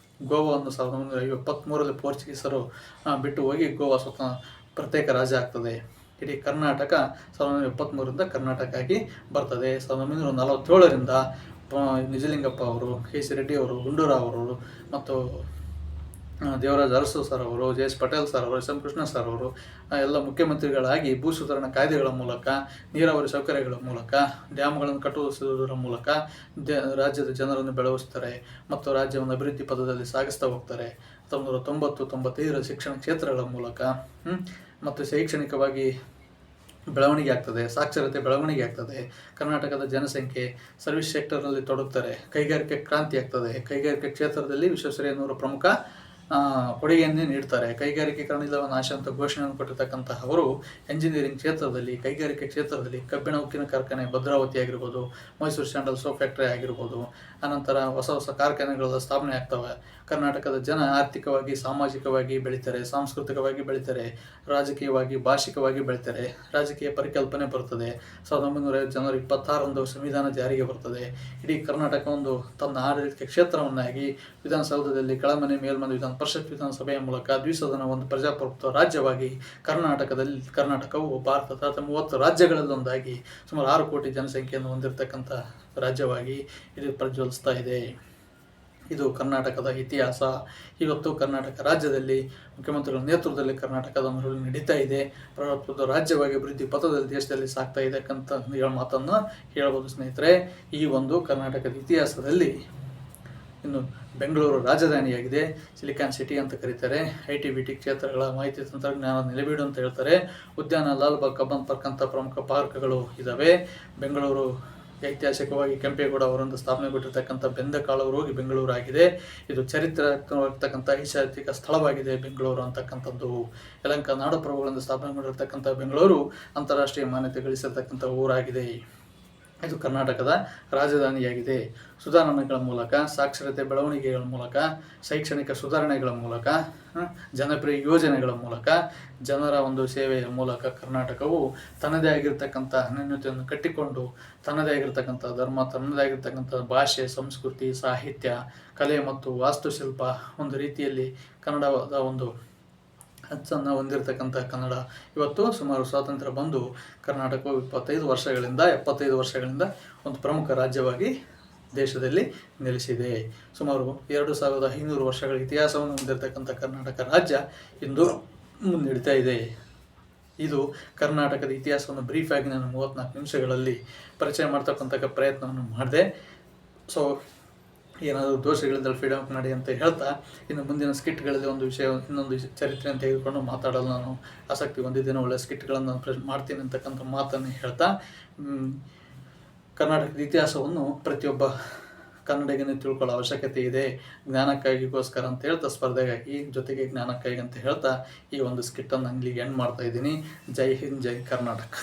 ಗೋವಾವನ್ನು 1973ರಲ್ಲಿ ಪೋರ್ಚುಗೀಸರು ಬಿಟ್ಟು ಹೋಗಿ ಗೋವಾ ಪ್ರತ್ಯೇಕ ರಾಜ್ಯ ಆಗ್ತದೆ. ಇಡೀ ಕರ್ನಾಟಕ 1973ರಿಂದ ಕರ್ನಾಟಕ ಆಗಿ ಬರ್ತದೆ. 1947ರಿಂದ ನಿಜಲಿಂಗಪ್ಪ ಅವರು, KC ರೆಡ್ಡಿ ಅವರು, ಗುಂಡೂರಾವ್ ಅವರು ಮತ್ತು ದೇವರಾಜ ಅರಸು ಸರ್ ಅವರು, JS ಪಟೇಲ್ ಸರ್ ಅವರು, SM ಕೃಷ್ಣ ಸರ್ ಅವರು ಎಲ್ಲ ಮುಖ್ಯಮಂತ್ರಿಗಳಾಗಿ ಭೂ ಸುಧಾರಣಾ ಕಾಯ್ದೆಗಳ ಮೂಲಕ, ನೀರಾವರಿ ಸೌಕರ್ಯಗಳ ಮೂಲಕ, ಡ್ಯಾಮ್ಗಳನ್ನು ಕಟ್ಟುವುದರ ಮೂಲಕ ರಾಜ್ಯದ ಜನರನ್ನು ಬೆಳೆಸ್ತಾರೆ ಮತ್ತು ರಾಜ್ಯವನ್ನು ಅಭಿವೃದ್ಧಿ ಪಥದಲ್ಲಿ ಸಾಗಿಸ್ತಾ ಹೋಗ್ತಾರೆ. 1990-95ರ ಶಿಕ್ಷಣ ಕ್ಷೇತ್ರಗಳ ಮೂಲಕ ಮತ್ತು ಶೈಕ್ಷಣಿಕವಾಗಿ ಬೆಳವಣಿಗೆ ಆಗ್ತದೆ, ಸಾಕ್ಷರತೆ ಬೆಳವಣಿಗೆ ಆಗ್ತದೆ. ಕರ್ನಾಟಕದ ಜನಸಂಖ್ಯೆ ಸರ್ವಿಸ್ ಸೆಕ್ಟರ್ನಲ್ಲಿ ತೊಡಗ್ತಾರೆ. ಕೈಗಾರಿಕೆ ಕ್ರಾಂತಿ ಆಗ್ತದೆ. ಕೈಗಾರಿಕೆ ಕ್ಷೇತ್ರದಲ್ಲಿ ವಿಶ್ವೇಶ್ವರಯ್ಯನವರು ಪ್ರಮುಖ ಕೊಡುಗೆಯನ್ನೇ ನೀಡ್ತಾರೆ. ಕೈಗಾರಿಕೀಕರಣ ನಾಶ ಅಂತ ಘೋಷಣೆಯನ್ನು ಕೊಟ್ಟಿರ್ತಕ್ಕಂಥ ಅವರು ಎಂಜಿನಿಯರಿಂಗ್ ಕ್ಷೇತ್ರದಲ್ಲಿ, ಕೈಗಾರಿಕೆ ಕ್ಷೇತ್ರದಲ್ಲಿ ಕಬ್ಬಿಣ ಉಕ್ಕಿನ ಕಾರ್ಖಾನೆ ಭದ್ರಾವತಿ ಆಗಿರ್ಬೋದು, ಮೈಸೂರು ಸ್ಯಾಂಡಲ್ ಸೋಪ್ ಫ್ಯಾಕ್ಟರಿ ಆಗಿರ್ಬೋದು, ಅನಂತರ ಹೊಸ ಕಾರ್ಖಾನೆಗಳ ಸ್ಥಾಪನೆ ಆಗ್ತವೆ. ಕರ್ನಾಟಕದ ಜನ ಆರ್ಥಿಕವಾಗಿ, ಸಾಮಾಜಿಕವಾಗಿ ಬೆಳೀತಾರೆ, ಸಾಂಸ್ಕೃತಿಕವಾಗಿ ಬೆಳೀತಾರೆ, ರಾಜಕೀಯವಾಗಿ, ಭಾಷಿಕವಾಗಿ ಬೆಳೀತಾರೆ. ರಾಜಕೀಯ ಪರಿಕಲ್ಪನೆ ಬರ್ತದೆ. 1950 ಜನವರಿ 26ರಂದು ಸಂವಿಧಾನ ಜಾರಿಗೆ ಬರ್ತದೆ. ಇಡೀ ಕರ್ನಾಟಕ ಒಂದು ತನ್ನ ಆಡಳಿತ ಕ್ಷೇತ್ರವನ್ನಾಗಿ ವಿಧಾನಸೌಧದಲ್ಲಿ ಕೆಳಮನೆ ಮೇಲ್ಮನೆ ವಿಧಾನ ಪರಿಷತ್ ವಿಧಾನಸಭೆಯ ಮೂಲಕ ದ್ವಿಸದನ ಒಂದು ಪ್ರಜಾಪ್ರಭುತ್ವ ರಾಜ್ಯವಾಗಿ ಕರ್ನಾಟಕವು ಭಾರತದ 30 ರಾಜ್ಯಗಳಲ್ಲೊಂದಾಗಿ ಸುಮಾರು 6 ಕೋಟಿ ಜನಸಂಖ್ಯೆಯನ್ನು ಹೊಂದಿರತಕ್ಕಂಥ ರಾಜ್ಯವಾಗಿ ಇದು ಪ್ರಜ್ವಲಿಸ್ತಾ ಇದೆ. ಇದು ಕರ್ನಾಟಕದ ಇತಿಹಾಸ. ಇವತ್ತು ಕರ್ನಾಟಕ ರಾಜ್ಯದಲ್ಲಿ ಮುಖ್ಯಮಂತ್ರಿಗಳ ನೇತೃತ್ವದಲ್ಲಿ ಕರ್ನಾಟಕದ ಮರಳು ನಡೀತಾ ಇದೆ. ಪ್ರಜಾಪ್ರಭುತ್ವ ರಾಜ್ಯವಾಗಿ ಅಭಿವೃದ್ಧಿ ಪಥದಲ್ಲಿ ದೇಶದಲ್ಲಿ ಸಾಗ್ತಾ ಇದೆ ಅಂತ ಮಾತನ್ನು ಹೇಳ್ಬೋದು ಸ್ನೇಹಿತರೆ. ಈ ಒಂದು ಕರ್ನಾಟಕದ ಇತಿಹಾಸದಲ್ಲಿ ಇನ್ನು ಬೆಂಗಳೂರು ರಾಜಧಾನಿಯಾಗಿದೆ. ಸಿಲಿಕಾನ್ ಸಿಟಿ ಅಂತ ಕರೀತಾರೆ. IT BT ಕ್ಷೇತ್ರಗಳ ಮಾಹಿತಿ ತಂತ್ರಜ್ಞಾನ ನೆಲೆಬೀಡು ಅಂತ ಹೇಳ್ತಾರೆ. ಉದ್ಯಾನ, ಲಾಲ್ಬಾಗ್, ಕಬ್ಬನ್ ಪಾರ್ಕ್ ಅಂತ ಪ್ರಮುಖ ಪಾರ್ಕ್ಗಳು ಇದ್ದಾವೆ. ಬೆಂಗಳೂರು ಐತಿಹಾಸಿಕವಾಗಿ ಕೆಂಪೇಗೌಡ ಅವರಿಂದ ಸ್ಥಾಪನೆಗೊಂಡಿರ್ತಕ್ಕಂಥ ಬೆಂದಕಾಳೂರು ಹೋಗಿ ಬೆಂಗಳೂರು ಆಗಿದೆ. ಇದು ಚರಿತ್ರಾತ್ಮಕವಾಗಿರ್ತಕ್ಕಂಥ ಐತಿಹಾಸಿಕ ಸ್ಥಳವಾಗಿದೆ ಬೆಂಗಳೂರು ಅಂತಕ್ಕಂಥದ್ದು. ಯಲಹಂಕ ನಾಡಪ್ರಭುಗಳಿಂದ ಸ್ಥಾಪನೆಗೊಂಡಿರ್ತಕ್ಕಂಥ ಬೆಂಗಳೂರು ಅಂತಾರಾಷ್ಟ್ರೀಯ ಮಾನ್ಯತೆ ಗಳಿಸಿರ್ತಕ್ಕಂಥ ಊರಾಗಿದೆ. ಇದು ಕರ್ನಾಟಕದ ರಾಜಧಾನಿಯಾಗಿದೆ. ಸುಧಾರಣೆಗಳ ಮೂಲಕ, ಸಾಕ್ಷರತೆ ಬೆಳವಣಿಗೆಗಳ ಮೂಲಕ, ಶೈಕ್ಷಣಿಕ ಸುಧಾರಣೆಗಳ ಮೂಲಕ, ಜನಪ್ರಿಯ ಯೋಜನೆಗಳ ಮೂಲಕ, ಜನರ ಒಂದು ಸೇವೆಯ ಮೂಲಕ ಕರ್ನಾಟಕವು ತನ್ನದೇ ಆಗಿರ್ತಕ್ಕಂಥ ಅನನ್ಯತೆಯನ್ನು ಕಟ್ಟಿಕೊಂಡು ತನ್ನದೇ ಆಗಿರ್ತಕ್ಕಂಥ ಧರ್ಮ, ತನ್ನದೇ ಆಗಿರ್ತಕ್ಕಂಥ ಭಾಷೆ, ಸಂಸ್ಕೃತಿ, ಸಾಹಿತ್ಯ, ಕಲೆ ಮತ್ತು ವಾಸ್ತುಶಿಲ್ಪ ಒಂದು ರೀತಿಯಲ್ಲಿ ಕನ್ನಡದ ಒಂದು ಅಚ್ಚನ್ನು ಹೊಂದಿರತಕ್ಕಂಥ ಕನ್ನಡ ಇವತ್ತು ಸುಮಾರು ಸ್ವಾತಂತ್ರ್ಯ ಬಂದು ಕರ್ನಾಟಕವು 75 ವರ್ಷಗಳಿಂದ ಒಂದು ಪ್ರಮುಖ ರಾಜ್ಯವಾಗಿ ದೇಶದಲ್ಲಿ ನೆಲೆಸಿದೆ. ಸುಮಾರು 2500 ವರ್ಷಗಳ ಇತಿಹಾಸವನ್ನು ಹೊಂದಿರತಕ್ಕಂಥ ಕರ್ನಾಟಕ ರಾಜ್ಯ ಇಂದು ಮುನ್ನಡೀತಾ ಇದೆ. ಇದು ಕರ್ನಾಟಕದ ಇತಿಹಾಸವನ್ನು ಬ್ರೀಫಾಗಿ ನಾನು 34 ನಿಮಿಷಗಳಲ್ಲಿ ಪರಿಚಯ ಮಾಡ್ತಕ್ಕಂಥ ಪ್ರಯತ್ನವನ್ನು ಮಾಡಿದೆ. ಸೊ ಏನಾದರೂ ದೋಷಗಳಿದ್ದಲ್ಲಿ ಫೀಡ್ಬ್ಯಾಕ್ ಮಾಡಿ ಅಂತ ಹೇಳ್ತಾ, ಇನ್ನು ಮುಂದಿನ ಸ್ಕಿಟ್ಗಳಲ್ಲಿ ಇನ್ನೊಂದು ಚರಿತ್ರೆಯನ್ನು ತೆಗೆದುಕೊಂಡು ಮಾತಾಡಲು ನಾನು ಆಸಕ್ತಿ ಹೊಂದಿದ್ದೇನೆ. ಒಳ್ಳೆಯ ಸ್ಕಿಟ್ಗಳನ್ನು ನಾನು ಮಾಡ್ತೀನಿ ಅಂತಕ್ಕಂಥ ಮಾತನ್ನು ಹೇಳ್ತಾ, ಕರ್ನಾಟಕದ ಇತಿಹಾಸವನ್ನು ಪ್ರತಿಯೊಬ್ಬ ಕನ್ನಡಿಗನೇ ತಿಳ್ಕೊಳ್ಳೋ ಅವಶ್ಯಕತೆ ಇದೆ, ಜ್ಞಾನಕ್ಕಾಗಿಗೋಸ್ಕರ ಅಂತ ಹೇಳ್ತಾ, ಸ್ಪರ್ಧೆಗಾಗಿ ಜೊತೆಗೆ ಜ್ಞಾನಕ್ಕಾಗಿ ಅಂತ ಹೇಳ್ತಾ ಈ ಒಂದು ಸ್ಕಿಟ್ಟನ್ನು ಇಲ್ಲಿಗೆ ಎಂಡ್ ಮಾಡ್ತಾ ಇದ್ದೀನಿ. ಜೈ ಹಿಂದ್, ಜೈ ಕರ್ನಾಟಕ.